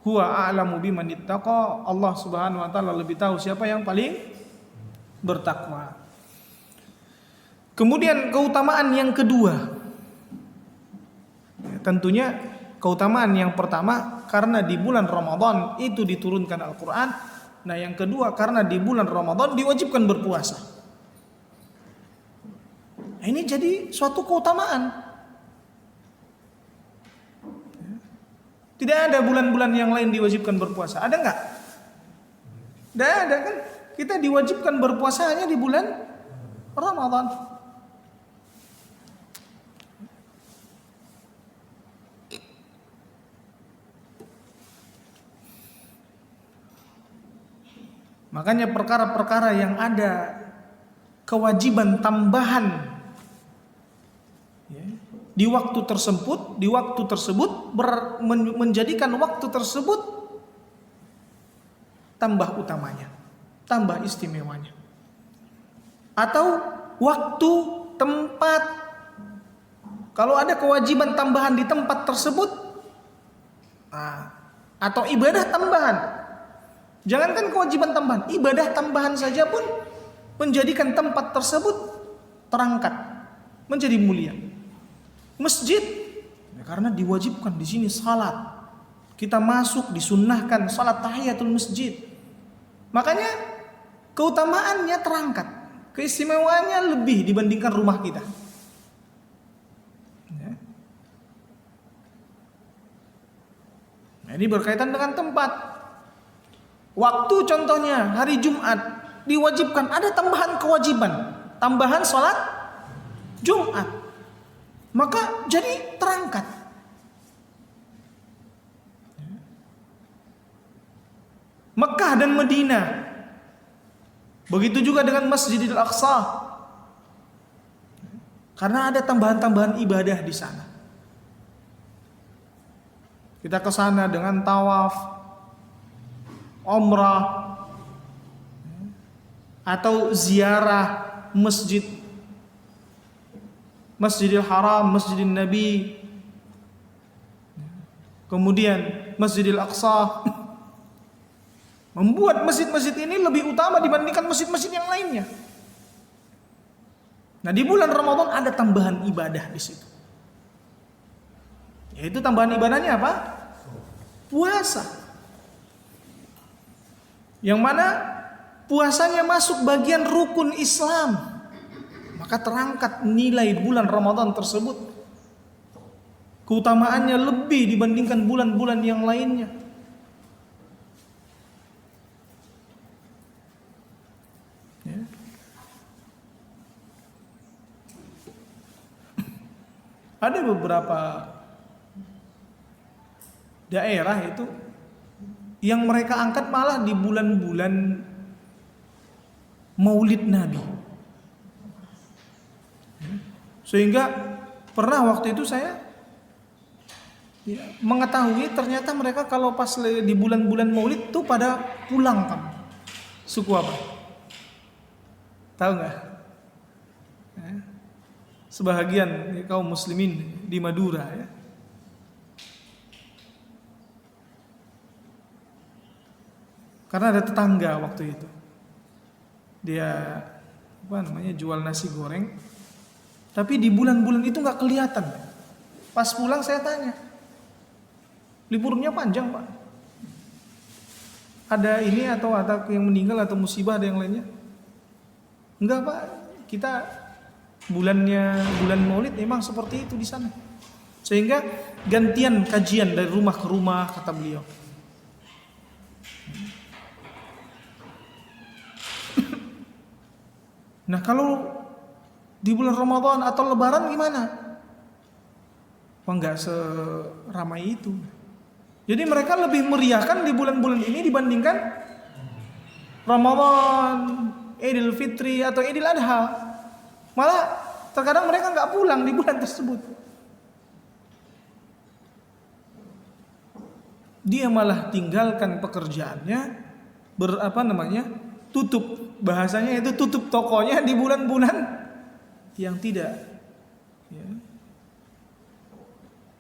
Huwa a'lamu biman ittaqa. Allah Subhanahu wa taala lebih tahu siapa yang paling bertakwa. Kemudian keutamaan yang kedua. Tentunya keutamaan yang pertama karena di bulan Ramadan itu diturunkan Al-Qur'an. Nah, yang kedua karena di bulan Ramadan diwajibkan berpuasa. Nah, ini jadi suatu keutamaan. Tidak ada bulan-bulan yang lain diwajibkan berpuasa. Ada enggak? Tidak ada kan? Kita diwajibkan berpuasa hanya di bulan Ramadan. Makanya perkara-perkara yang ada kewajiban tambahan di waktu tersebut menjadikan waktu tersebut tambah utamanya, tambah istimewanya. Atau waktu, tempat. Kalau ada kewajiban tambahan di tempat tersebut, atau ibadah tambahan. Jangankan kewajiban tambahan, ibadah tambahan saja pun menjadikan tempat tersebut terangkat, menjadi mulia. Masjid, ya karena diwajibkan di sini salat. Kita masuk disunnahkan salat tahiyatul masjid. Makanya keutamaannya terangkat, keistimewaannya lebih dibandingkan rumah kita. Ya. Nah, ini berkaitan dengan tempat. Waktu contohnya hari Jumat diwajibkan, ada tambahan kewajiban, tambahan salat Jumat. Maka jadi terangkat. Mekah dan Madinah. Begitu juga dengan Masjidil Aqsa. Karena ada tambahan-tambahan ibadah di sana. Kita ke sana dengan tawaf, umrah, atau ziarah Masjidil Haram, Masjidil Nabi, kemudian Masjidil Aqsa. Membuat masjid-masjid ini lebih utama dibandingkan masjid-masjid yang lainnya. Nah, di bulan Ramadan ada tambahan ibadah di situ. Yaitu tambahan ibadahnya apa? Puasa. Yang mana puasanya masuk bagian rukun Islam, maka terangkat nilai bulan Ramadan tersebut. Keutamaannya lebih dibandingkan bulan-bulan yang lainnya. Ya. Ada beberapa daerah itu yang mereka angkat malah di bulan-bulan Maulid Nabi. Sehingga pernah waktu itu saya mengetahui ternyata mereka kalau pas di bulan-bulan Maulid tuh pada pulang kan. Suku apa? Tahu nggak? Sebahagian kaum muslimin di Madura ya. Karena ada tetangga waktu itu. Dia jual nasi goreng. Tapi di bulan-bulan itu nggak kelihatan. Pas pulang saya tanya, liburnya panjang Pak? Ada ini atau ada yang meninggal atau musibah ada yang lainnya? Enggak Pak, kita bulan Maulid memang seperti itu di sana. Sehingga gantian kajian dari rumah ke rumah kata beliau. Nah kalau di bulan Ramadan atau Lebaran gimana? Wah nggak seramai itu. Jadi mereka lebih meriahkan di bulan-bulan ini dibandingkan Ramadan, Idul Fitri atau Idul Adha. Malah terkadang mereka nggak pulang di bulan tersebut. Dia malah tinggalkan pekerjaannya, tutup. Bahasanya itu tutup tokonya di bulan-bulan yang tidak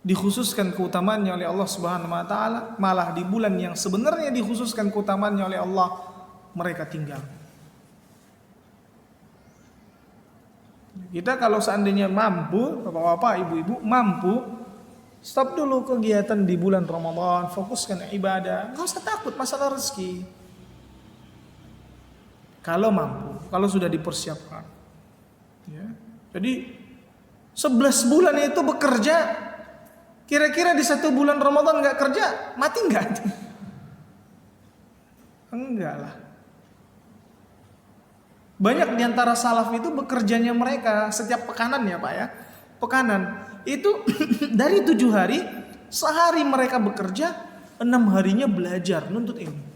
dikhususkan keutamaannya oleh Allah Subhanahu wa taala, malah di bulan yang sebenarnya dikhususkan keutamaannya oleh Allah mereka tinggal. Kita kalau seandainya mampu, Bapak-bapak, Ibu-ibu mampu, stop dulu kegiatan di bulan Ramadan, fokuskan ibadah, enggak usah takut masalah rezeki. Kalau mampu, kalau sudah dipersiapkan. Ya. Jadi 11 bulan itu bekerja, kira-kira di 1 bulan Ramadan nggak kerja, mati nggak? Enggak lah. Banyak diantara salaf itu bekerjanya mereka setiap pekanan ya Pak ya. Pekanan itu dari 7 hari, sehari mereka bekerja, 6 harinya belajar, nuntut ilmu.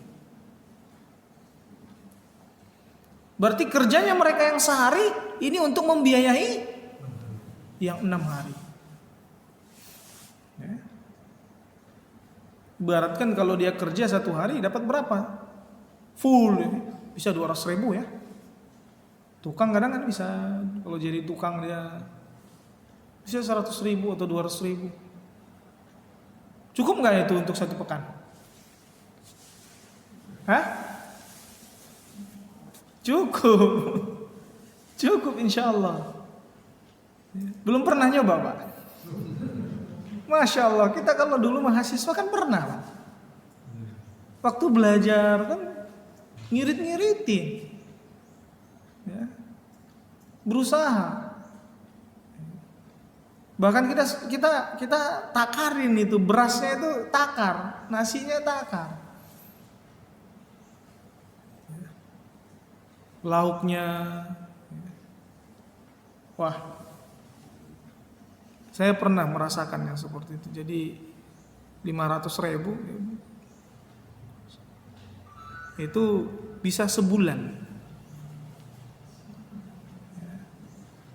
Berarti kerjanya mereka yang sehari ini untuk membiayai yang 6 hari. Ya. Ibaratkan kalau dia kerja 1 hari dapat berapa? Full bisa 200 ribu ya. Tukang kadang kan bisa, kalau jadi tukang dia bisa 100 ribu atau 200 ribu. Cukup nggak itu untuk 1 pekan? Hah? Cukup insya Allah. Belum pernah nyoba Pak? Masya Allah, kita kalau dulu mahasiswa kan pernah Pak. Waktu belajar kan ngirit-ngiritin ya. Berusaha. Bahkan kita takarin itu, berasnya itu takar, nasinya takar, lauknya. Wah, saya pernah merasakan yang seperti itu. Jadi 500 ribu itu bisa sebulan.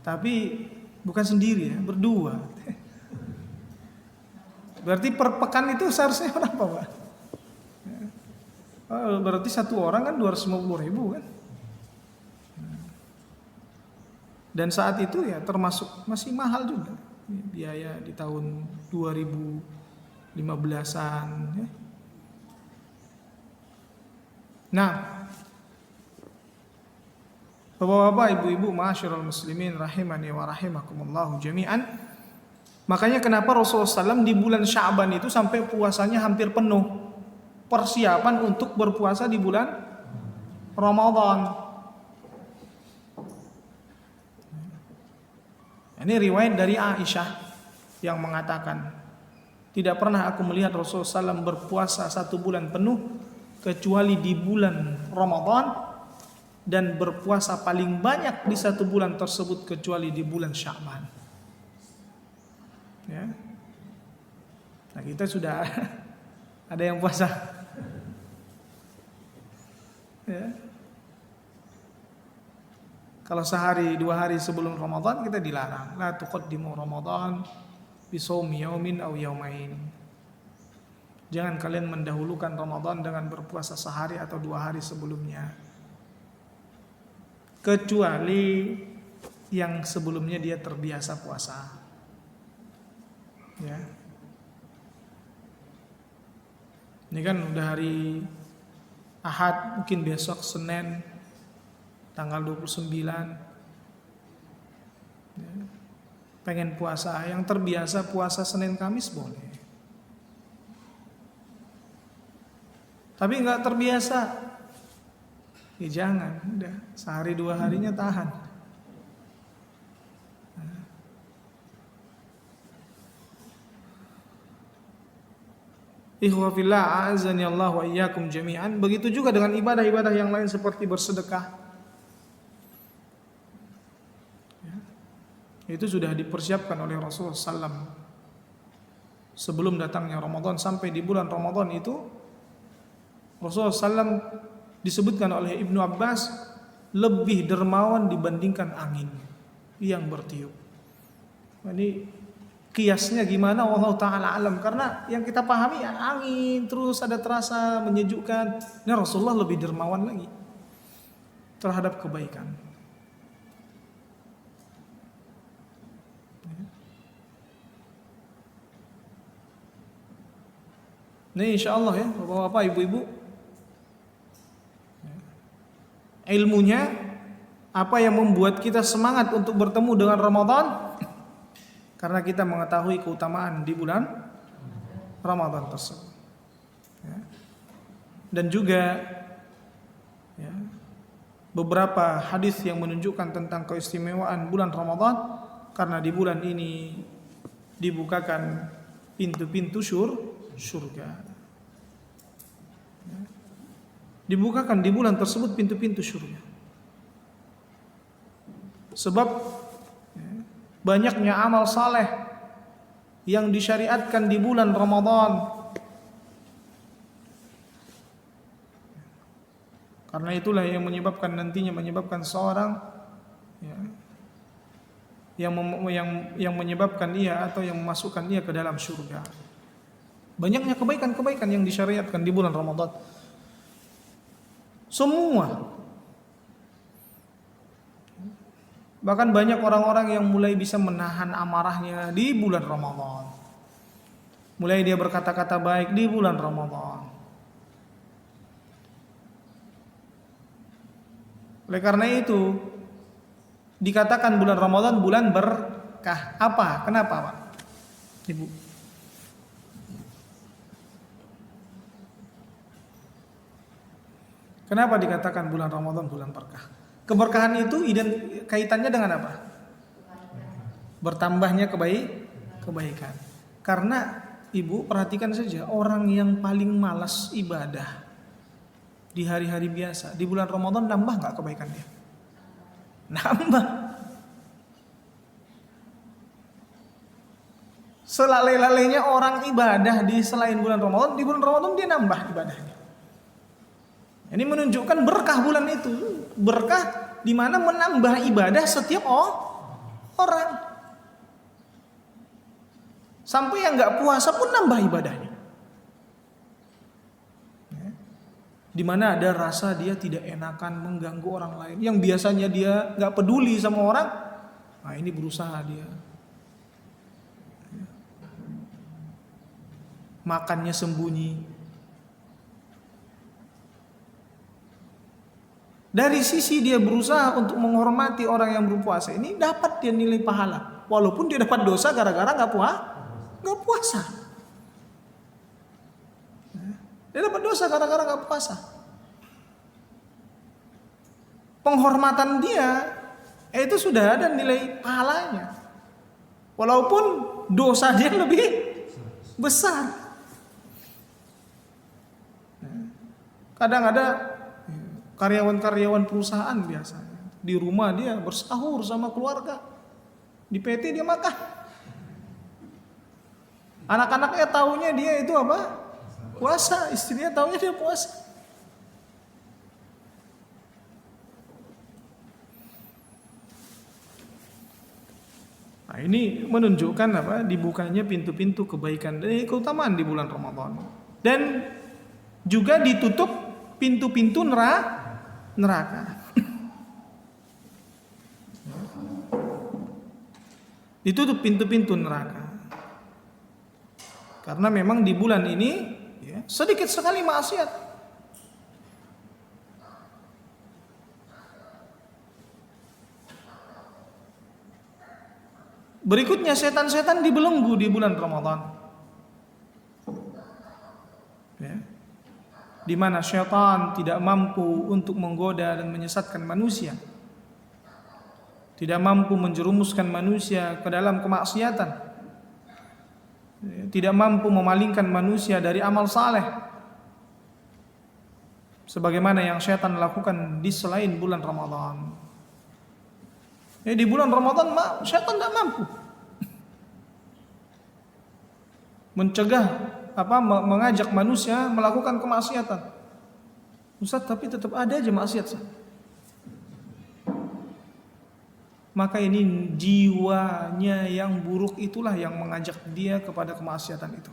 Tapi bukan sendiri ya, berdua. Berarti per pekan itu seharusnya berapa Pak? Berarti 1 orang kan 250 ribu kan? Dan saat itu ya termasuk masih mahal juga biaya di tahun 2015-an ya. Nah, Bapak-bapak, Ibu-ibu, ma'asyiral muslimin rahimani wa rahimakumullah jami'an. Makanya kenapa Rasulullah SAW di bulan Sya'ban itu sampai puasanya hampir penuh, persiapan untuk berpuasa di bulan Ramadan. Ini riwayat dari Aisyah yang mengatakan, tidak pernah aku melihat Rasulullah SAW berpuasa 1 bulan penuh kecuali di bulan Ramadan, dan berpuasa paling banyak di 1 bulan tersebut kecuali di bulan Sya'ban. Ya. Nah, kita sudah ada yang puasa. Ya. Kalau sehari 2 hari sebelum Ramadan kita dilarang. La tuqaddimu Ramadan bisawmi yaumin aw yaumain. Jangan kalian mendahulukan Ramadan dengan berpuasa sehari atau 2 hari sebelumnya. Kecuali yang sebelumnya dia terbiasa puasa. Ya. Ini kan udah hari Ahad, mungkin besok Senin tanggal 29. Ya. Pengen puasa, yang terbiasa puasa Senin Kamis boleh. Tapi nggak terbiasa, ya jangan, udah sehari 2 harinya tahan. Ikhwa fillah, a'azani Allah wa iyyakum jami'an. Begitu juga dengan ibadah-ibadah yang lain seperti bersedekah. Ya. Itu sudah dipersiapkan oleh Rasulullah SAW sebelum datangnya Ramadan. Sampai di bulan Ramadan itu Rasulullah SAW disebutkan oleh Ibnu Abbas lebih dermawan dibandingkan angin yang bertiup. Ini kiasnya gimana Allah Ta'ala alam. Karena yang kita pahami ya, angin terus ada terasa menyejukkan. Ini Rasulullah lebih dermawan lagi terhadap kebaikan. Ini insya Allah ya bapak-bapak, ibu-ibu, ilmunya apa yang membuat kita semangat untuk bertemu dengan Ramadan? Karena kita mengetahui keutamaan di bulan Ramadan tersebut. Ya. Dan juga ya, beberapa hadis yang menunjukkan tentang keistimewaan bulan Ramadan, karena di bulan ini dibukakan pintu-pintu surga. Ya. Dibukakan di bulan tersebut pintu-pintu surga. Sebab banyaknya amal saleh yang disyariatkan di bulan Ramadan. Karena itulah yang menyebabkan seorang ya, yang menyebabkan ia atau yang memasukkan ia ke dalam surga. Banyaknya kebaikan-kebaikan yang disyariatkan di bulan Ramadan. Semua. Bahkan banyak orang-orang yang mulai bisa menahan amarahnya di bulan Ramadan. Mulai dia berkata-kata baik di bulan Ramadan. Oleh karena itu dikatakan bulan Ramadan bulan berkah. Apa? Kenapa, Pak? Ibu. Kenapa dikatakan bulan Ramadan bulan berkah? Keberkahan itu kaitannya dengan apa? Bertambahnya kebaikan. Karena ibu perhatikan saja, orang yang paling malas ibadah di hari-hari biasa, di bulan Ramadan nambah nggak kebaikannya? Nambah. Selalai-lalainya orang ibadah di selain bulan Ramadan, di bulan Ramadan dia nambah ibadahnya. Ini menunjukkan berkah bulan itu, berkah di mana menambah ibadah setiap orang. Sampai yang nggak puasa pun nambah ibadahnya. Di mana ada rasa dia tidak enakan mengganggu orang lain, yang biasanya dia nggak peduli sama orang, nah ini berusaha dia. Makannya sembunyi. Dari sisi dia berusaha untuk menghormati orang yang berpuasa, ini dapat dia nilai pahala, walaupun dia dapat dosa gara-gara nggak puasa. Dia dapat dosa gara-gara nggak puasa. penghormatan dia itu sudah ada nilai pahalanya. Walaupun dosa dia lebih besar. Kadang ada karyawan-karyawan perusahaan biasanya di rumah dia bersahur sama keluarga, di PT dia makan. Anak-anaknya taunya dia itu apa? Puasa. Istrinya taunya dia puasa. Nah, ini menunjukkan apa? Dibukanya pintu-pintu kebaikan dan keutamaan di bulan Ramadan. Dan juga ditutup pintu-pintu neraka. Ditutup pintu-pintu neraka. Karena memang di bulan ini ya, sedikit sekali maksiat. Berikutnya setan-setan dibelenggu di bulan Ramadan. Ya. Di mana syaitan tidak mampu untuk menggoda dan menyesatkan manusia. Tidak mampu menjerumuskan manusia ke dalam kemaksiatan. Tidak mampu memalingkan manusia dari amal saleh. Sebagaimana yang syaitan lakukan di selain bulan Ramadan. Di bulan Ramadan syaitan tidak mampu mencegah mengajak manusia melakukan kemaksiatan. Ustaz, tapi tetap ada aja maksiat. Maka ini jiwanya yang buruk itulah yang mengajak dia kepada kemaksiatan itu.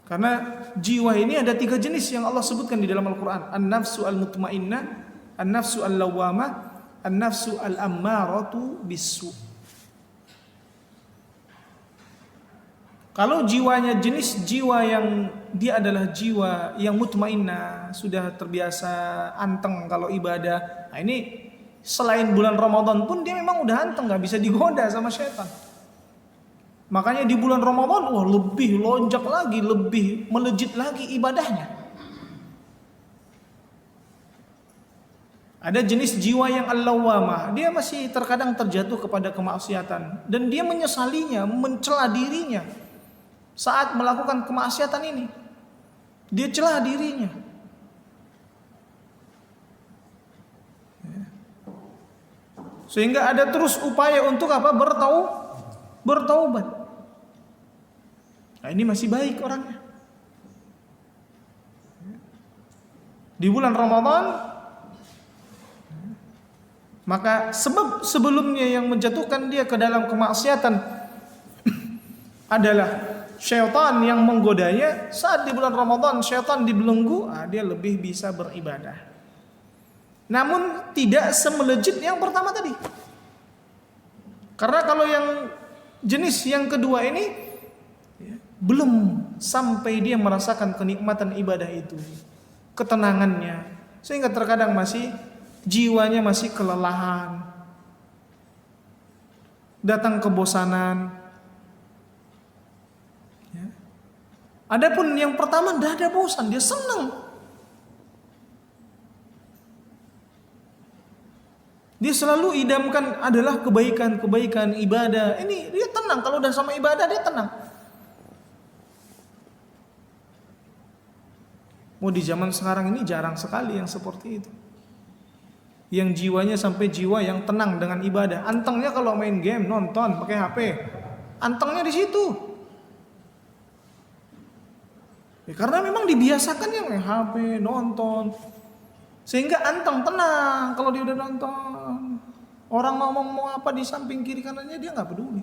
Karena jiwa ini ada 3 jenis yang Allah sebutkan di dalam Al-Quran. An-nafsu al-mutmainnah, an-nafsu al-lawwamah, an-nafsu al-ammaratu bis-su'. Kalau jiwanya jenis jiwa yang dia adalah jiwa yang mutmainnah, sudah terbiasa anteng kalau ibadah. Nah ini selain bulan Ramadan pun dia memang udah anteng, gak bisa digoda sama syaitan. Makanya di bulan Ramadan lebih lonjak lagi, lebih melejit lagi ibadahnya. Ada jenis jiwa yang al-lawwamah, dia masih terkadang terjatuh kepada kemaksiatan dan dia menyesalinya, mencela dirinya saat melakukan kemaksiatan ini. Dia celah dirinya. Sehingga ada terus upaya untuk bertaubat. Nah, ini masih baik orangnya. Di bulan Ramadan, maka sebab sebelumnya yang menjatuhkan dia ke dalam kemaksiatan adalah syaitan yang menggodanya. Saat di bulan Ramadan syaitan dibelenggu, dia lebih bisa beribadah. Namun tidak semelejit yang pertama tadi. Karena kalau yang jenis yang kedua ini belum sampai dia merasakan kenikmatan ibadah itu, ketenangannya, sehingga terkadang masih jiwanya masih kelelahan, datang kebosanan. Adapun yang pertama tidak ada bosan, dia senang. Dia selalu idamkan adalah kebaikan-kebaikan ibadah. Ini dia tenang, kalau udah sama ibadah dia tenang. Di zaman sekarang ini jarang sekali yang seperti itu. Yang jiwanya sampai jiwa yang tenang dengan ibadah. Antengnya kalau main game, nonton, pakai HP. Antengnya di situ. Karena memang dibiasakan yang main HP, nonton. Sehingga anteng, tenang kalau dia udah nonton. Orang ngomong mau apa di samping kiri kanannya dia gak peduli.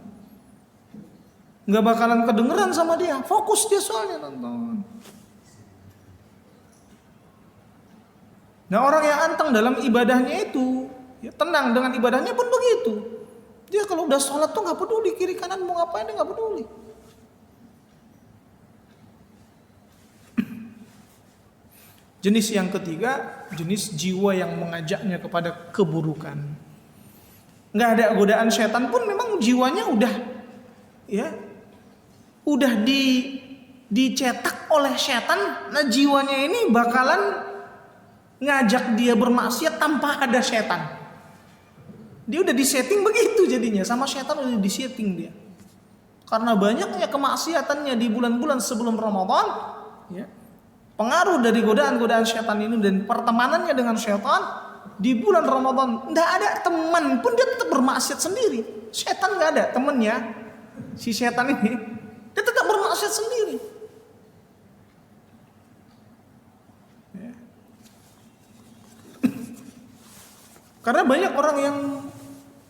Gak bakalan kedengeran sama dia. Fokus dia soalnya nonton. Nah orang yang anteng dalam ibadahnya itu, ya tenang dengan ibadahnya pun begitu. Dia kalau udah sholat tuh gak peduli kiri kanan mau ngapain, dia gak peduli. Jenis yang ketiga, jenis jiwa yang mengajaknya kepada keburukan. Gak ada godaan setan pun memang jiwanya udah dicetak oleh setan. Nah jiwanya ini bakalan ngajak dia bermaksiat tanpa ada setan. Dia udah disetting begitu jadinya, sama setan udah disetting dia. Karena banyaknya kemaksiatannya di bulan-bulan sebelum Ramadan, ya, pengaruh dari godaan-godaan setan ini dan pertemanannya dengan setan di bulan Ramadan, nggak ada teman pun dia tetap bermaksiat sendiri. Setan nggak ada temennya, si setan ini dia tetap bermaksiat sendiri. Karena banyak orang yang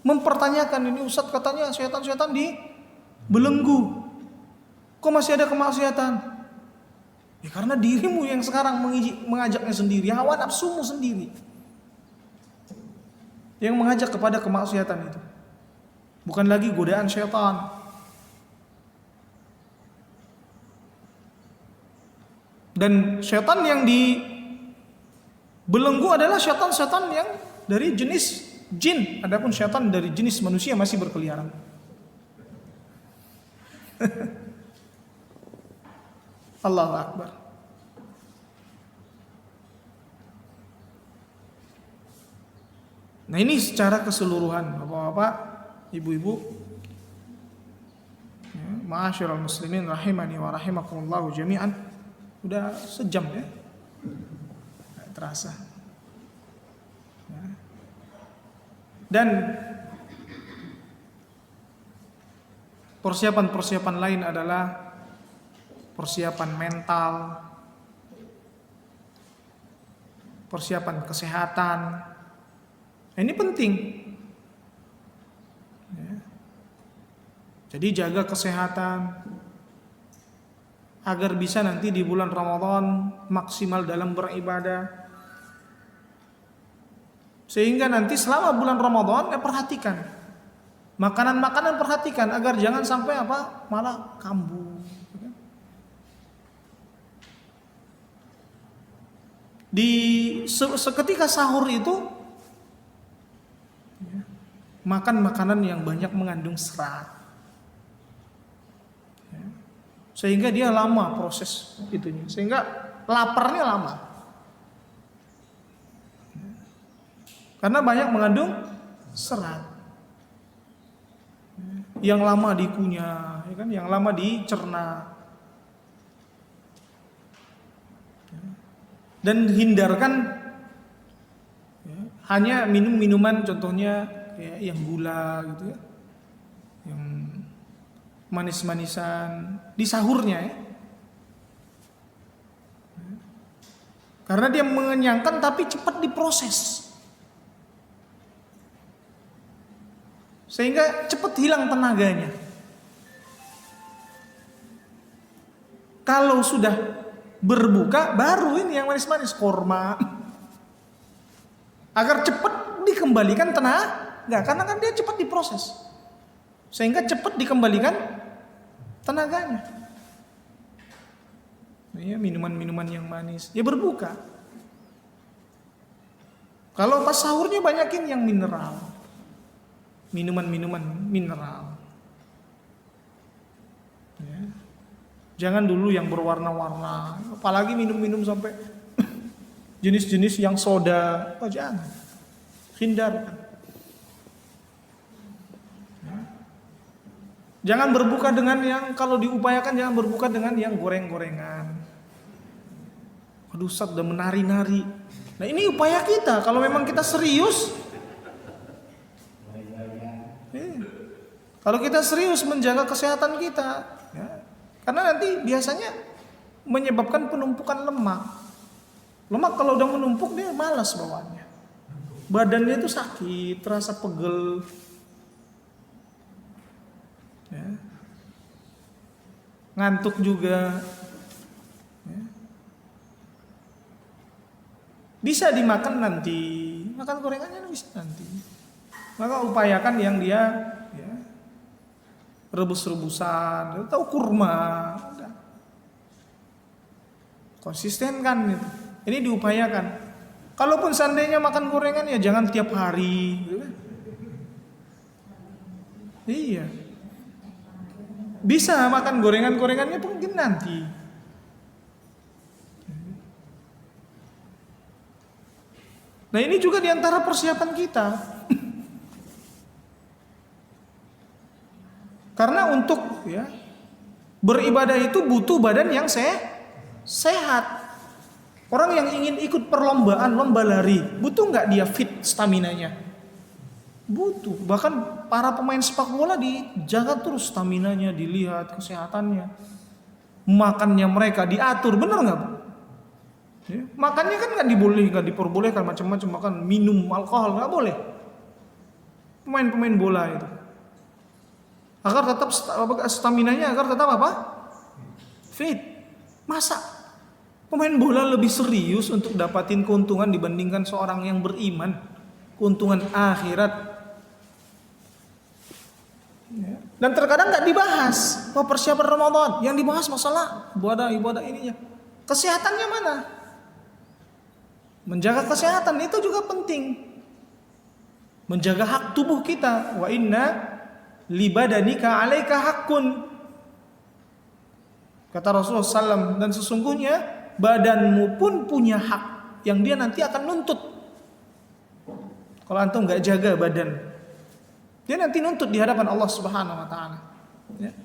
mempertanyakan ini, Ustadz katanya setan-setan dibelenggu, kok masih ada kemaksiatan? Ya karena dirimu yang sekarang mengajaknya sendiri, hawa nafsumu sendiri yang mengajak kepada kemaksiatan itu, bukan lagi godaan setan. Dan setan yang dibelenggu adalah setan-setan yang dari jenis jin, adapun setan dari jenis manusia masih berkeliaran. Allahu Akbar. Nah ini secara keseluruhan, bapak-bapak, ibu-ibu, ya, ma'asyiral muslimin rahimani wa rahimakumullahu jami'an. Udah sejam ya, nggak terasa. Dan persiapan-persiapan lain adalah persiapan mental, persiapan kesehatan. Nah, ini penting. Ya. Jadi jaga kesehatan agar bisa nanti di bulan Ramadan maksimal dalam beribadah. Sehingga nanti selama bulan Ramadan perhatikan makanan-makanan, perhatikan agar jangan sampai malah kambuh. Di seketika sahur itu makan makanan yang banyak mengandung serat, sehingga dia lama proses itunya, sehingga laparnya lama. Karena banyak mengandung serat yang lama dikunyah, ya kan? Yang lama dicerna. Dan hindarkan ya, hanya minuman contohnya ya, yang gula gitu ya, yang manis-manisan di sahurnya ya. Karena dia mengenyangkan tapi cepat diproses. Sehingga cepat hilang tenaganya. Kalau sudah berbuka, baru ini yang manis-manis, korma. Agar cepat dikembalikan tenaga, karena kan dia cepat diproses. Sehingga cepat dikembalikan tenaganya. Ya, minuman-minuman yang manis, ya berbuka. Kalau pas sahurnya banyakin yang mineral. Minuman-minuman mineral. Ya. Jangan dulu yang berwarna-warna, apalagi minum-minum sampai jenis-jenis yang soda, jangan. Hindarkan. Ya. Jangan berbuka dengan yang, kalau diupayakan jangan berbuka dengan yang goreng-gorengan. Aduh, Ustaz udah menari-nari. Nah ini upaya kita, kalau memang kita serius. Kalau kita serius menjaga kesehatan kita, ya, karena nanti biasanya menyebabkan penumpukan lemak. Lemak kalau udah menumpuk dia malas bawaannya. Badannya itu sakit, terasa pegel. Ya. Ngantuk juga. Ya. Bisa dimakan nanti, makan gorengannya bisa nanti. Maka upayakan yang dia ya, rebus-rebusan atau kurma, konsisten kan itu. Ini diupayakan. Kalaupun seandainya makan gorengan ya jangan tiap hari, gitu kan? Iya. Bisa makan gorengan-gorengannya mungkin nanti. Nah ini juga diantara persiapan kita. Karena untuk beribadah itu butuh badan yang sehat. Orang yang ingin ikut perlombaan, lomba lari, butuh nggak dia fit staminanya? Butuh. Bahkan para pemain sepak bola dijaga terus staminanya, dilihat kesehatannya. Makannya mereka diatur, bener nggak? Ya, makannya kan nggak diperbolehkan macam-macam, makan minum alkohol nggak boleh. Pemain-pemain bola itu agar tetap staminanya agar tetap apa? Fit. Masa pemain bola lebih serius untuk dapatin keuntungan dibandingkan seorang yang beriman, keuntungan akhirat. Ya. Dan terkadang nggak dibahas persiapan Ramadan, yang dibahas masalah ibadah ininya. Kesehatannya mana? Menjaga kesehatan itu juga penting. Menjaga hak tubuh kita. Wa inna libadanika 'alaika haqqun. Kata Rasulullah SAW, dan sesungguhnya badanmu pun punya hak yang dia nanti akan nuntut. Kalau antum nggak jaga badan, dia nanti nuntut di hadapan Allah Subhanahu Wa Taala. Ya.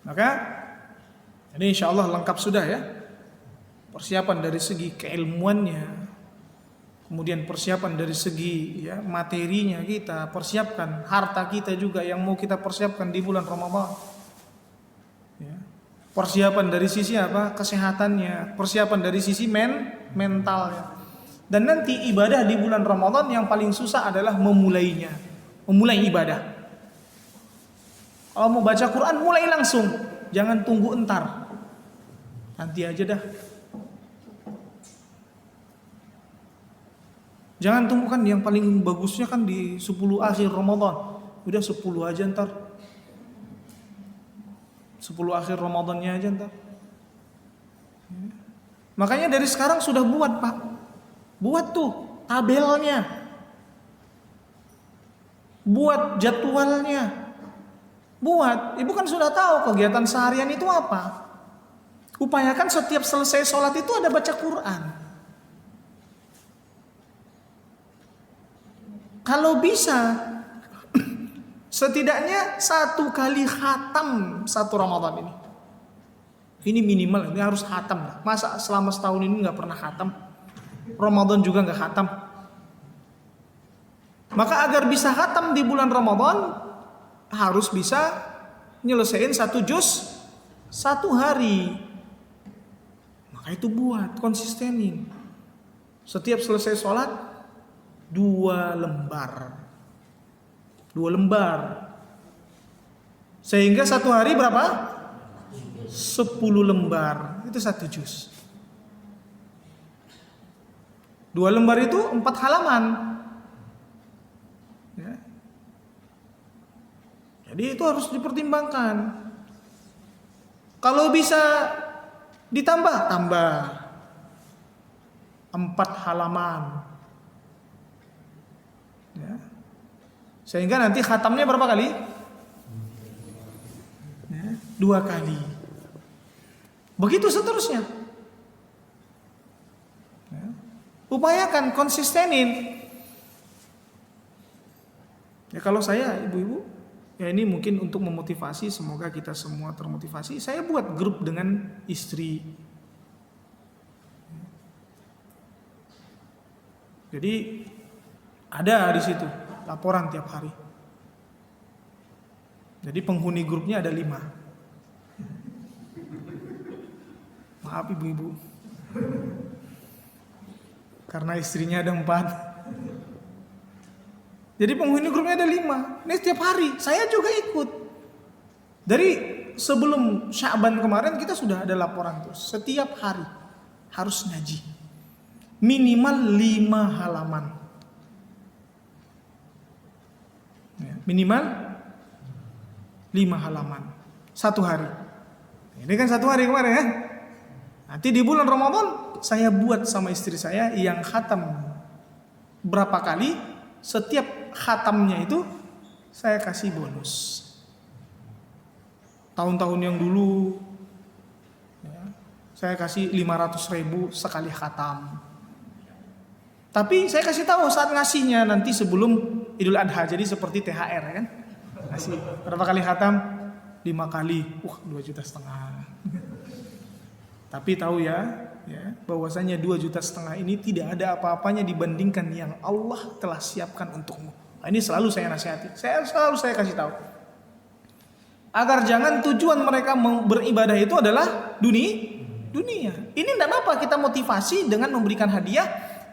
Maka ini insya Allah lengkap sudah ya. Persiapan dari segi keilmuannya, kemudian persiapan dari segi materinya kita persiapkan, harta kita juga yang mau kita persiapkan di bulan Ramadan. Ya. Persiapan dari sisi apa? Kesehatannya, persiapan dari sisi mentalnya. Dan nanti ibadah di bulan Ramadan yang paling susah adalah memulai ibadah. Kalau mau baca Quran mulai langsung, jangan tunggu entar. Nanti aja dah. Jangan tunggu, kan yang paling bagusnya kan di 10 akhir Ramadan. Udah 10 aja ntar. 10 akhir Ramadannya aja ntar. Makanya dari sekarang sudah buat, Pak. Buat tuh tabelnya. Buat jadwalnya. Buat. Ibu kan sudah tahu kegiatan seharian itu apa. Upayakan setiap selesai sholat itu ada baca Quran. Kalau bisa setidaknya 1 kali khatam 1 Ramadan ini. Ini minimal, ini harus khatam. Masa selama setahun ini nggak pernah khatam? Ramadan juga nggak khatam. Maka agar bisa khatam di bulan Ramadan harus bisa nyelesain 1 juz 1 hari. Maka itu buat konsistenin. Setiap selesai sholat 2 lembar. 2 lembar. Sehingga 1 hari berapa? 10 lembar. Itu 1 juz. 2 lembar itu 4 halaman. Ya. Jadi itu harus dipertimbangkan. Kalau bisa tambah 4 halaman. Ya. Sehingga nanti khatamnya berapa kali? 2 kali. Begitu seterusnya. Ya. Upayakan konsistenin. Ya kalau saya, ibu-ibu, ya ini mungkin untuk memotivasi, semoga kita semua termotivasi. Saya buat grup dengan istri. Jadi ada di situ laporan tiap hari. Jadi penghuni grupnya ada 5. Maaf ibu-ibu, karena istrinya ada 4. Jadi penghuni grupnya ada 5. Ini setiap hari saya juga ikut. Dari sebelum Sya'ban kemarin kita sudah ada laporan terus. Setiap hari harus ngaji minimal 5 halaman. Ya, minimal 5 halaman 1 hari. Ini kan 1 hari kemarin ya. Nanti di bulan Ramadan saya buat sama istri saya yang khatam berapa kali. Setiap khatamnya itu saya kasih bonus. Tahun-tahun yang dulu Saya kasih 500.000 sekali khatam. Tapi saya kasih tahu saat ngasihnya nanti sebelum Idul Adha. Jadi seperti THR ya kan. Kasih berapa kali khatam? 5 kali. 2,5 juta. Tapi tahu ya bahwasanya 2,5 juta ini tidak ada apa-apanya dibandingkan yang Allah telah siapkan untukmu. Nah, ini selalu saya nasihati. Selalu saya kasih tahu. Agar jangan tujuan mereka beribadah itu adalah dunia. Ini tidak apa kita motivasi dengan memberikan hadiah,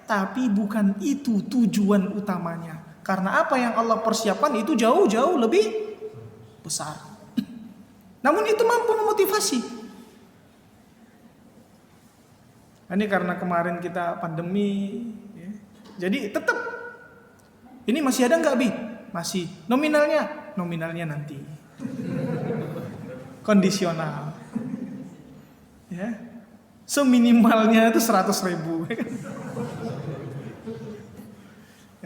tapi bukan itu tujuan utamanya. Karena apa yang Allah persiapkan itu jauh-jauh lebih besar. Namun itu mampu memotivasi. Ini karena kemarin kita pandemi, ya. Jadi tetap ini masih ada nggak Bi? Masih. Nominalnya nanti. Kondisional. Ya. Seminimalnya itu 100.000.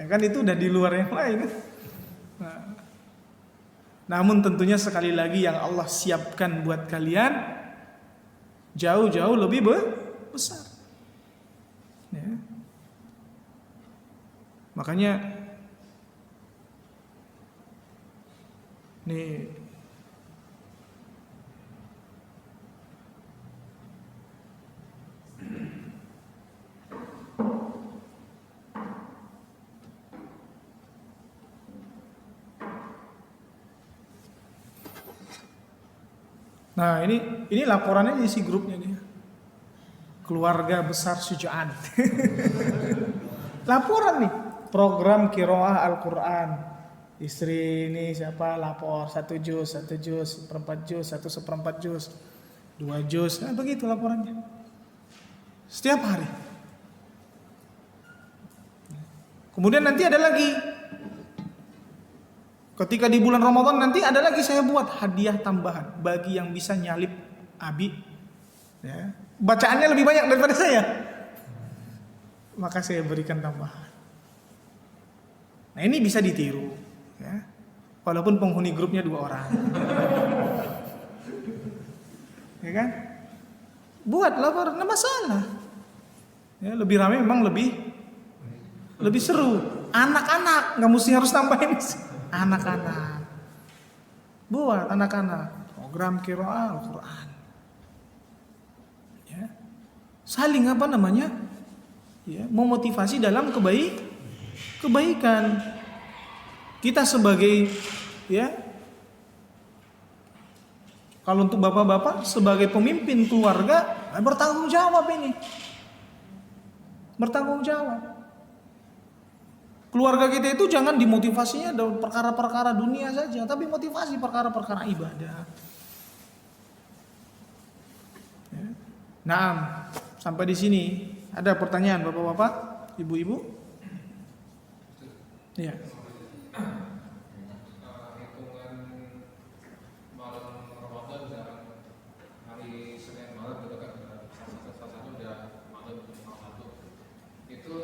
Ya kan itu udah di luar yang lain. Nah, namun tentunya sekali lagi yang Allah siapkan buat kalian jauh-jauh lebih besar. Ya. Makanya nih nah ini laporannya di isi grupnya nih. Keluarga besar Syuja'an. Laporan nih, program qiraah Al-Qur'an. Istri ini siapa lapor 1 juz, 1/4 juz, 1/4 juz, 2 juz. Nah, begitu laporannya. Setiap hari. Kemudian nanti ada lagi. Ketika di bulan Ramadan nanti ada lagi saya buat hadiah tambahan bagi yang bisa nyalip Abi. Ya. Bacaannya lebih banyak daripada saya, maka saya berikan tambahan. Nah ini bisa ditiru, ya. Walaupun penghuni grupnya 2 orang, ya kan? Buat lapor, nggak masalah. Ya, lebih ramai memang lebih seru. Anak-anak nggak mesti harus tambahin. Anak-anak, buat anak-anak program qiraah Al-Quran. Saling memotivasi dalam kebaikan. Kita sebagai kalau untuk bapak-bapak sebagai pemimpin keluarga bertanggung jawab ini. Bertanggung jawab. Keluarga kita itu jangan dimotivasinya dalam perkara-perkara dunia saja, tapi motivasi perkara-perkara ibadah. Nah, sampai di sini ada pertanyaan bapak-bapak, ibu-ibu? Iya. Hitungan malam Ramadan hari Senin malam gitu kan, salah satu udah malam 1. Itu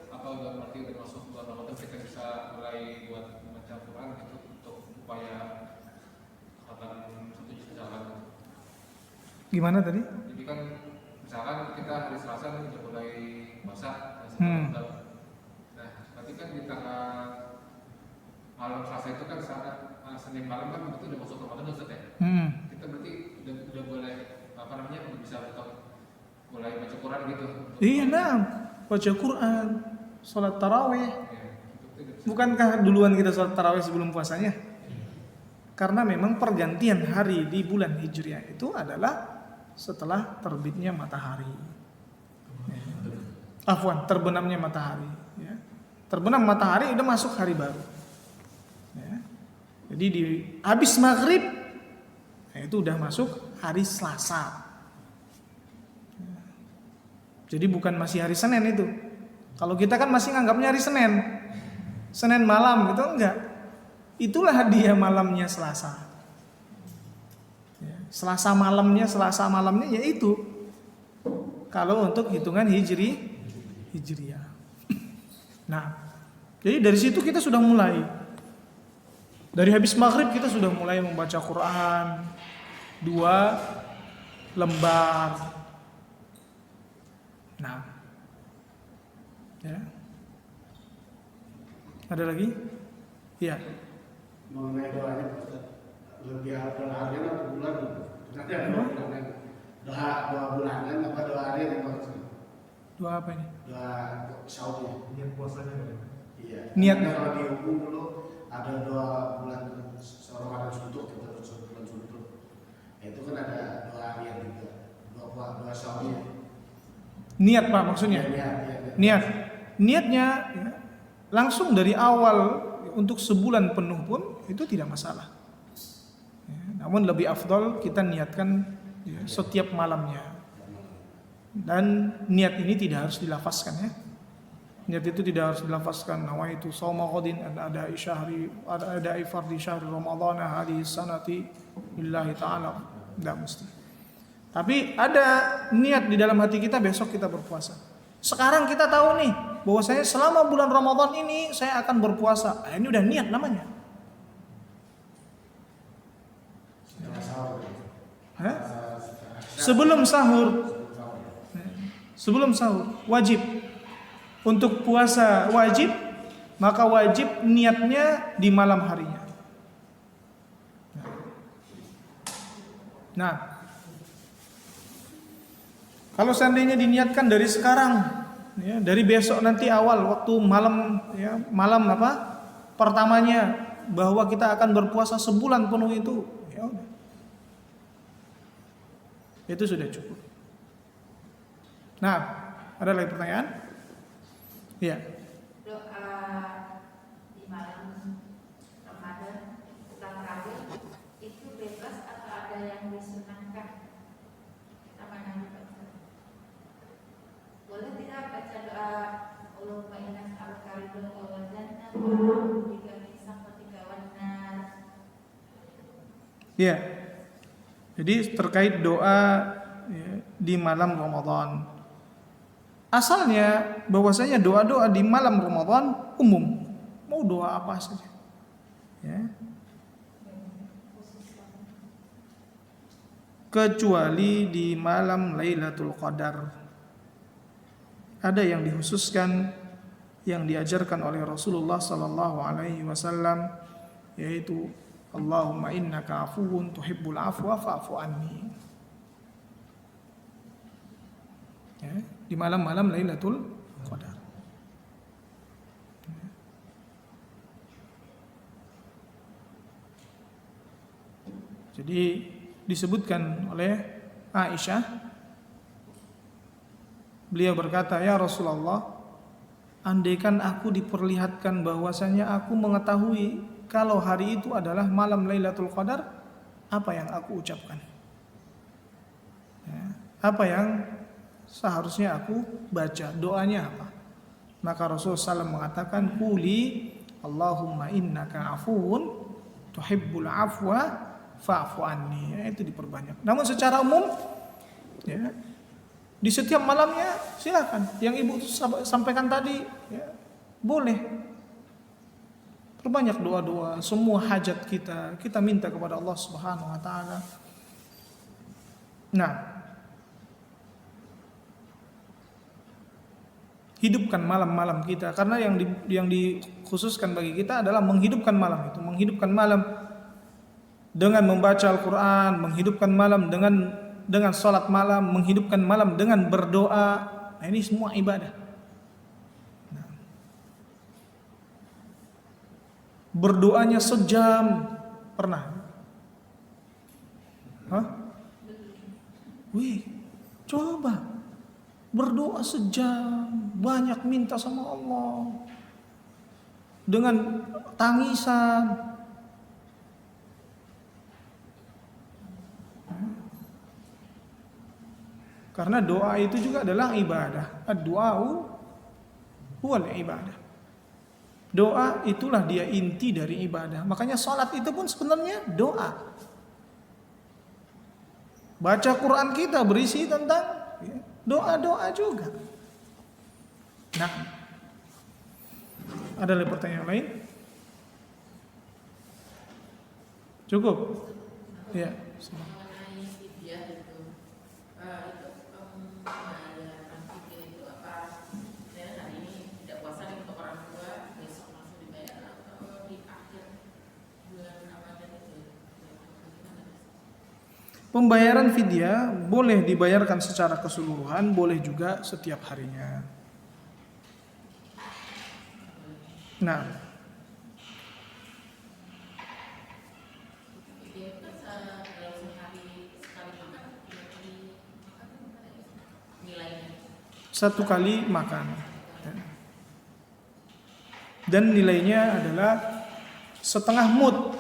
apa udah berarti udah masuk bulan Ramadan kita bisa mulai buat membaca Quran gitu untuk upaya khatam 1 juz jalan. Gimana tadi? Jadi kan misalkan kita hari Selasa nih udah mulai masak, nah berarti kan di tanggal malam Selasa itu kan Senin malam kan itu udah masuk Ramadan Ustaz ya. Kita berarti udah boleh udah bisa mulai baca Quran gitu. Iya, baca Quran, sholat tarawih. Bukankah duluan kita sholat tarawih sebelum puasanya? Karena memang pergantian hari di bulan Hijriah itu adalah setelah terbitnya matahari. Terbenamnya matahari. Ya. Terbenam matahari udah masuk hari baru. Ya. Jadi habis maghrib, itu udah masuk hari Selasa. Ya. Jadi bukan masih hari Senin itu. Kalau kita kan masih nganggapnya hari Senin malam gitu, enggak. Itulah dia malamnya Selasa. Selasa malamnya yaitu kalau untuk hitungan Hijriah. Nah, jadi dari situ kita sudah mulai. Dari habis maghrib kita sudah mulai membaca Quran 2 lembar. Nah, ya. Ada lagi? Ya. Mengenai doanya Pak Ustaz, lebih harian atau bulan? Nanti ada 2 bulanan. Doa bulanan apa doa harian Pak Ustaz? Doa apa ini? Doa sahur ya. Niat puasanya kan? Iya. Niatnya. Kalau di hukum dulu ada doa bulan Ramadan suntuk, kita bulan suntuk. Itu kan ada doa harian juga. Doa sahurnya. Niat Pak maksudnya? Niat. Niatnya ya, langsung dari awal untuk sebulan penuh pun itu tidak masalah. Ya, namun lebih afdol kita niatkan ya, setiap malamnya. Dan niat ini tidak harus dilafazkan ya. Niat itu tidak harus dilafazkan. Nawaitu shauma ghadin ada syahri ada fardi syahri Ramadan hadhihi sanati lillahi ta'ala. Tidak mesti. Tapi ada niat di dalam hati kita besok kita berpuasa. Sekarang kita tahu nih bahwa saya selama bulan Ramadan ini saya akan berpuasa. Nah, ini udah niat namanya. Hah? Sebelum sahur. Sebelum sahur wajib. Untuk puasa wajib, maka wajib niatnya di malam harinya. Nah, kalau seandainya diniatkan dari sekarang, ya, dari besok nanti awal waktu malam, ya, malam apa? Pertamanya bahwa kita akan berpuasa sebulan penuh itu, ya udah. Itu sudah cukup. Nah, ada lagi pertanyaan? Ya. Doa di malam Ramadan setelah tarawih itu bebas atau ada yang disunahkan? Sama Nabi Muhammad. Boleh tidak baca doa Allahumma inna nas'aluka ridho wa jannah wa bika min sakhatika wan nar. Ya. Jadi terkait doa ya, di malam Ramadan. Asalnya bahwasanya doa-doa di malam Ramadan umum, mau doa apa saja. Ya. Kecuali di malam Lailatul Qadar. Ada yang dikhususkan yang diajarkan oleh Rasulullah sallallahu alaihi wasallam yaitu Allahumma innaka afuwun tuhibbul afwa fa'fu anni. Ya, di malam-malam Lailatul Qadar. Jadi disebutkan oleh Aisyah, beliau berkata, "Ya Rasulullah, andaikan aku diperlihatkan bahwasanya aku mengetahui kalau hari itu adalah malam Lailatul Qadar, apa yang aku ucapkan? Ya, apa yang seharusnya aku baca, doanya apa?" Maka Rasulullah SAW mengatakan, "Quli Allahumma innaka afuwun tuhibbul afwa fa'fu anni." Ya, itu diperbanyak. Namun secara umum ya, di setiap malamnya silakan. Yang Ibu sampaikan tadi ya, boleh. Perbanyak doa-doa, semua hajat kita minta kepada Allah Subhanahu wa taala. Nah, hidupkan malam-malam kita, karena yang dikhususkan bagi kita adalah menghidupkan malam itu, menghidupkan malam dengan membaca Al-Qur'an, menghidupkan malam dengan salat malam, menghidupkan malam dengan berdoa. Nah, ini semua ibadah. Nah, berdoanya sejam pernah? Hah? Wih, coba berdoa sejam, banyak minta sama Allah dengan tangisan. Karena doa itu juga adalah ibadah. Ad-du'a'u huwal ibadah. Doa itulah dia inti dari ibadah. Makanya salat itu pun sebenarnya doa. Baca Quran kita berisi tentang doa-doa juga. Nah, ada lagi pertanyaan lain? Cukup? Ya. Mengenai fidyah itu, ada fikih itu Pembayaran fidyah boleh dibayarkan secara keseluruhan, boleh juga setiap harinya. Nah, Dia itu kan dalam sehari sekali makan berarti nilainya. satu kali makan. Dan nilainya adalah setengah mud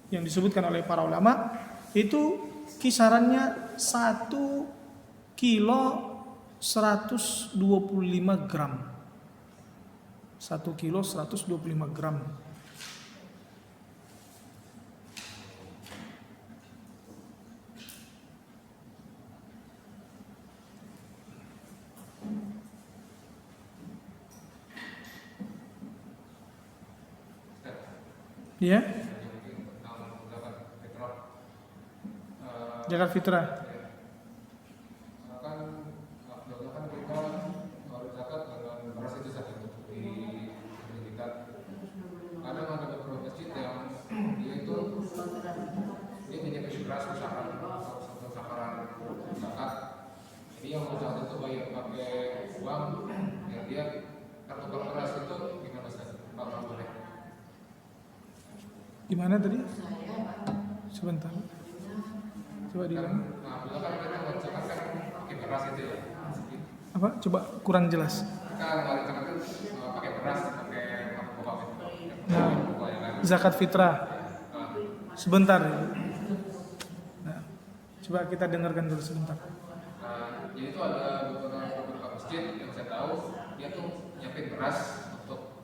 yang disebutkan oleh para ulama, itu kisarannya 1 kilo 125 gram. 1 kilo 125 gram. Ya, zakat fitrah. Kan Abdullah kan kita harus zakat dengan beras itu saja di pendidikan. Kadang ada beberapa masjid yang dia itu dia menyediakan beras usaha atau sakaran zakat. Jadi yang usaha itu bayar pakai uang, yang dia kartu beras itu gimana Ustaz? Apakah boleh? Gimana tadi? Sebentar. Coba diulang. Nah, Abdullah kan kita zakat kan pakai beras itu ya. Apa? Coba kurang jelas. Kan kalau zakat itu pakai beras, pakai pokok Nah, pokok ya kan. zakat fitrah. Sebentar. Nah, coba kita dengarkan dulu sebentar. Nah, jadi itu ada beberapa masjid yang saya tahu dia tuh nyiapin beras untuk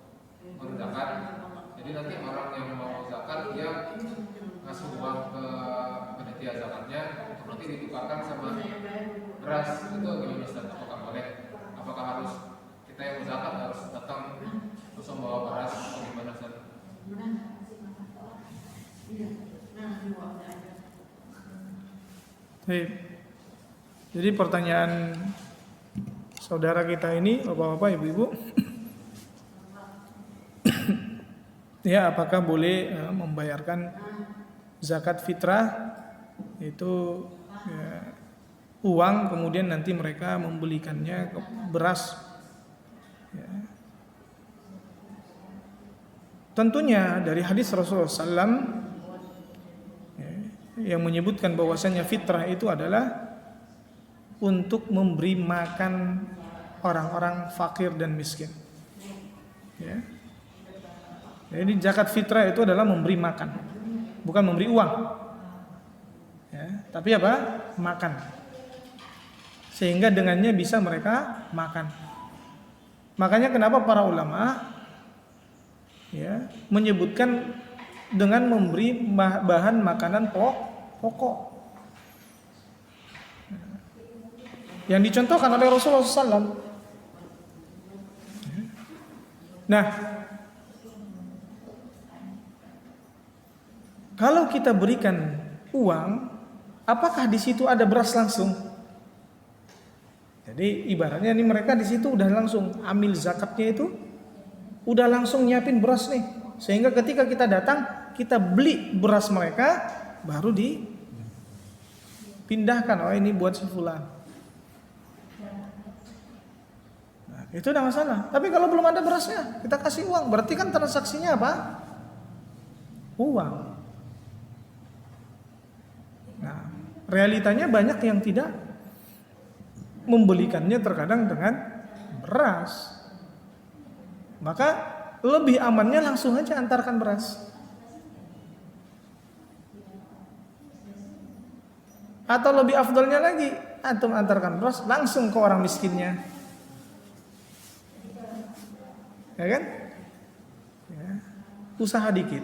zakat. Jadi nanti orang yang mau zakat dia ngasih uang ke panitia zakatnya untuk nanti ditukarkan sama beras. Itu gimana Ustaz? Apakah boleh? Apakah harus kita yang mau zakat harus datang terus membawa beras atau gimana Ustaz? Baik. Jadi pertanyaan saudara kita ini, bapak-bapak, ibu-ibu, ya, apakah boleh membayarkan zakat fitrah itu ya, uang, kemudian nanti mereka membelikannya ke beras. Ya. Tentunya dari hadis Rasulullah SAW yang menyebutkan bahwasanya fitrah itu adalah untuk memberi makan orang-orang fakir dan miskin. Ya. Jadi zakat fitrah itu adalah memberi makan, bukan memberi uang. Ya, tapi apa? Makan. Sehingga dengannya bisa mereka makan. Makanya kenapa para ulama ya menyebutkan dengan memberi bahan makanan pokok. Yang dicontohkan oleh Rasulullah SAW. Nah, kalau kita berikan uang, apakah di situ ada beras langsung? Jadi ibaratnya ini mereka di situ udah langsung ambil zakatnya itu, udah langsung nyiapin beras nih, sehingga ketika kita datang kita beli beras mereka, baru dipindahkan. Oh, ini buat si fulan. Nah, itu tidak masalah. Tapi kalau belum ada berasnya, kita kasih uang, berarti kan transaksinya apa? Uang. Nah, realitanya banyak yang tidak membelikannya terkadang dengan beras. Maka lebih amannya langsung aja antarkan beras. Atau lebih afdalnya lagi, antum antarkan beras langsung ke orang miskinnya. Ya kan? Ya. Usaha dikit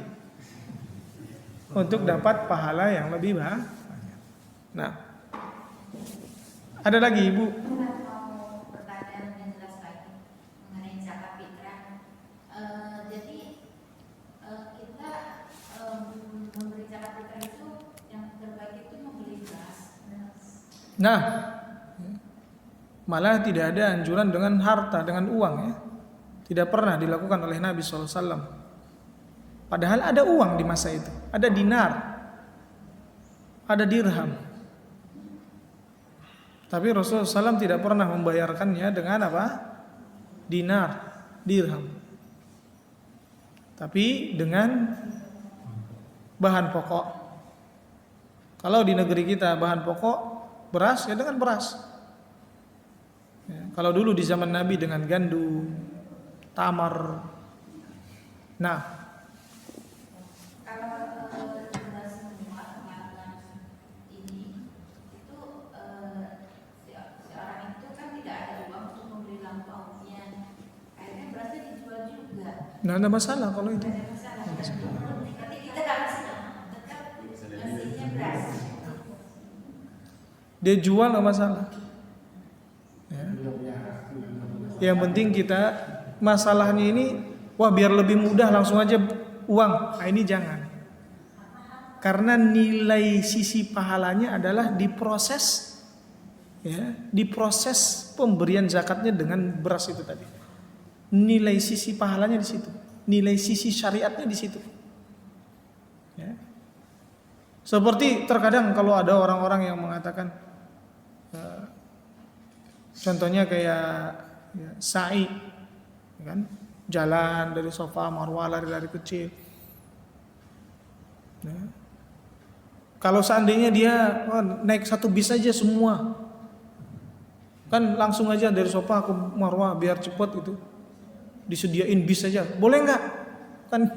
untuk dapat pahala yang lebih banyak. Nah, ada lagi Ibu? Mau pertanyaan yang jelas lagi mengenai zakat fitrah. Jadi kita memberi zakat fitrah itu yang terbaik itu membeli beras. Nah, malah tidak ada anjuran dengan harta, dengan uang ya. Tidak pernah dilakukan oleh Nabi SAW. Padahal ada uang di masa itu, ada dinar, ada dirham. Tapi Rasulullah SAW tidak pernah membayarkannya dengan apa? Dinar, dirham. Tapi dengan bahan pokok. Kalau di negeri kita bahan pokok beras, ya dengan beras. Ya, kalau dulu di zaman Nabi dengan gandum, tamar. Nah, Kalau beras semua kemarin ini itu si orang itu kan tidak ada uang untuk membeli lampaunya. Akhirnya berasnya dijual juga. nggak ada masalah kalau itu. Tidak ada masalah. Nanti kita harus tetap ngasihnya beras. Dia jual nggak masalah. Ya. Yang penting kita masalahnya ini, wah biar lebih mudah langsung aja uang. Nah, ini jangan. Karena nilai sisi pahalanya adalah diproses, ya, diproses pemberian zakatnya dengan beras itu tadi. Nilai sisi pahalanya di situ, nilai sisi syariatnya di situ. Ya. Seperti terkadang kalau ada orang-orang yang mengatakan, contohnya kayak ya, sa'i, kan, jalan dari Safa Marwah lari-lari kecil. Ya. Kalau seandainya dia naik satu bis aja semua, kan langsung aja dari Safa ke Marwah biar cepat itu, disediain bis aja, boleh nggak? Kan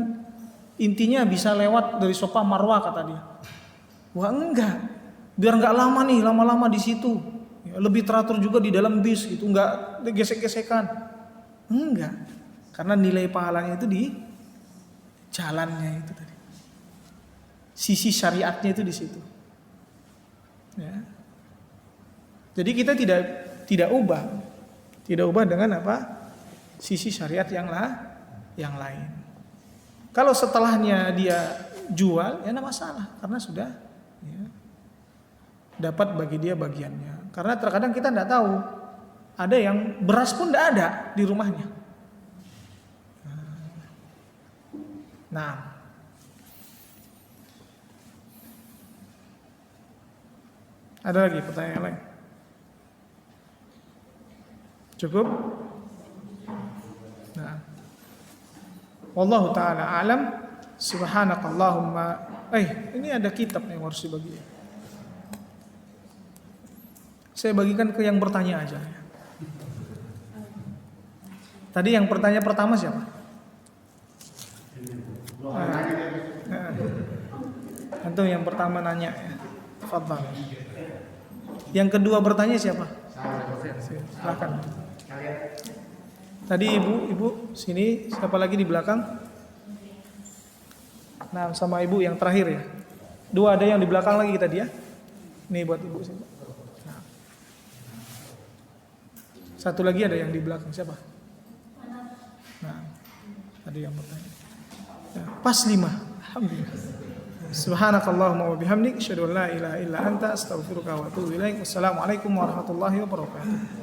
intinya bisa lewat dari Safa Marwah kata dia. Wah enggak, biar nggak lama nih, lama-lama di situ. Ya, lebih teratur juga di dalam bis itu, nggak gesek-gesekan. Enggak, karena nilai pahalanya itu di jalannya itu tadi. Sisi syariatnya itu di situ. Ya. Jadi kita tidak ubah dengan apa? Sisi syariat yang lain. Kalau setelahnya dia jual, ya tidak masalah karena sudah ya, dapat bagi dia bagiannya. Karena terkadang kita tidak tahu, ada yang beras pun tidak ada di rumahnya. Nah, ada lagi pertanyaan lain? Cukup? Nah, wallahu taala alam. Subhanakallahumma. Ini ada kitab yang harus dibagi. Saya bagikan ke yang bertanya aja. Tadi yang bertanya pertama siapa? Antum yang pertama nanya ya. Tafadhal. Yang kedua bertanya siapa? Silakan. Tadi ibu sini, siapa lagi di belakang? Nah, sama ibu yang terakhir ya. Dua ada yang di belakang lagi tadi ya. Nih buat ibu sini. Nah. Satu lagi ada yang di belakang siapa? Nah, ada yang bertanya. Nah, pas 5. Alhamdulillah. Subhanakallahumma wa bihamdik asyhadu an la ilaha illa anta astaghfiruka wa atubu ilaik. Wassalamualaikum warahmatullahi wabarakatuh.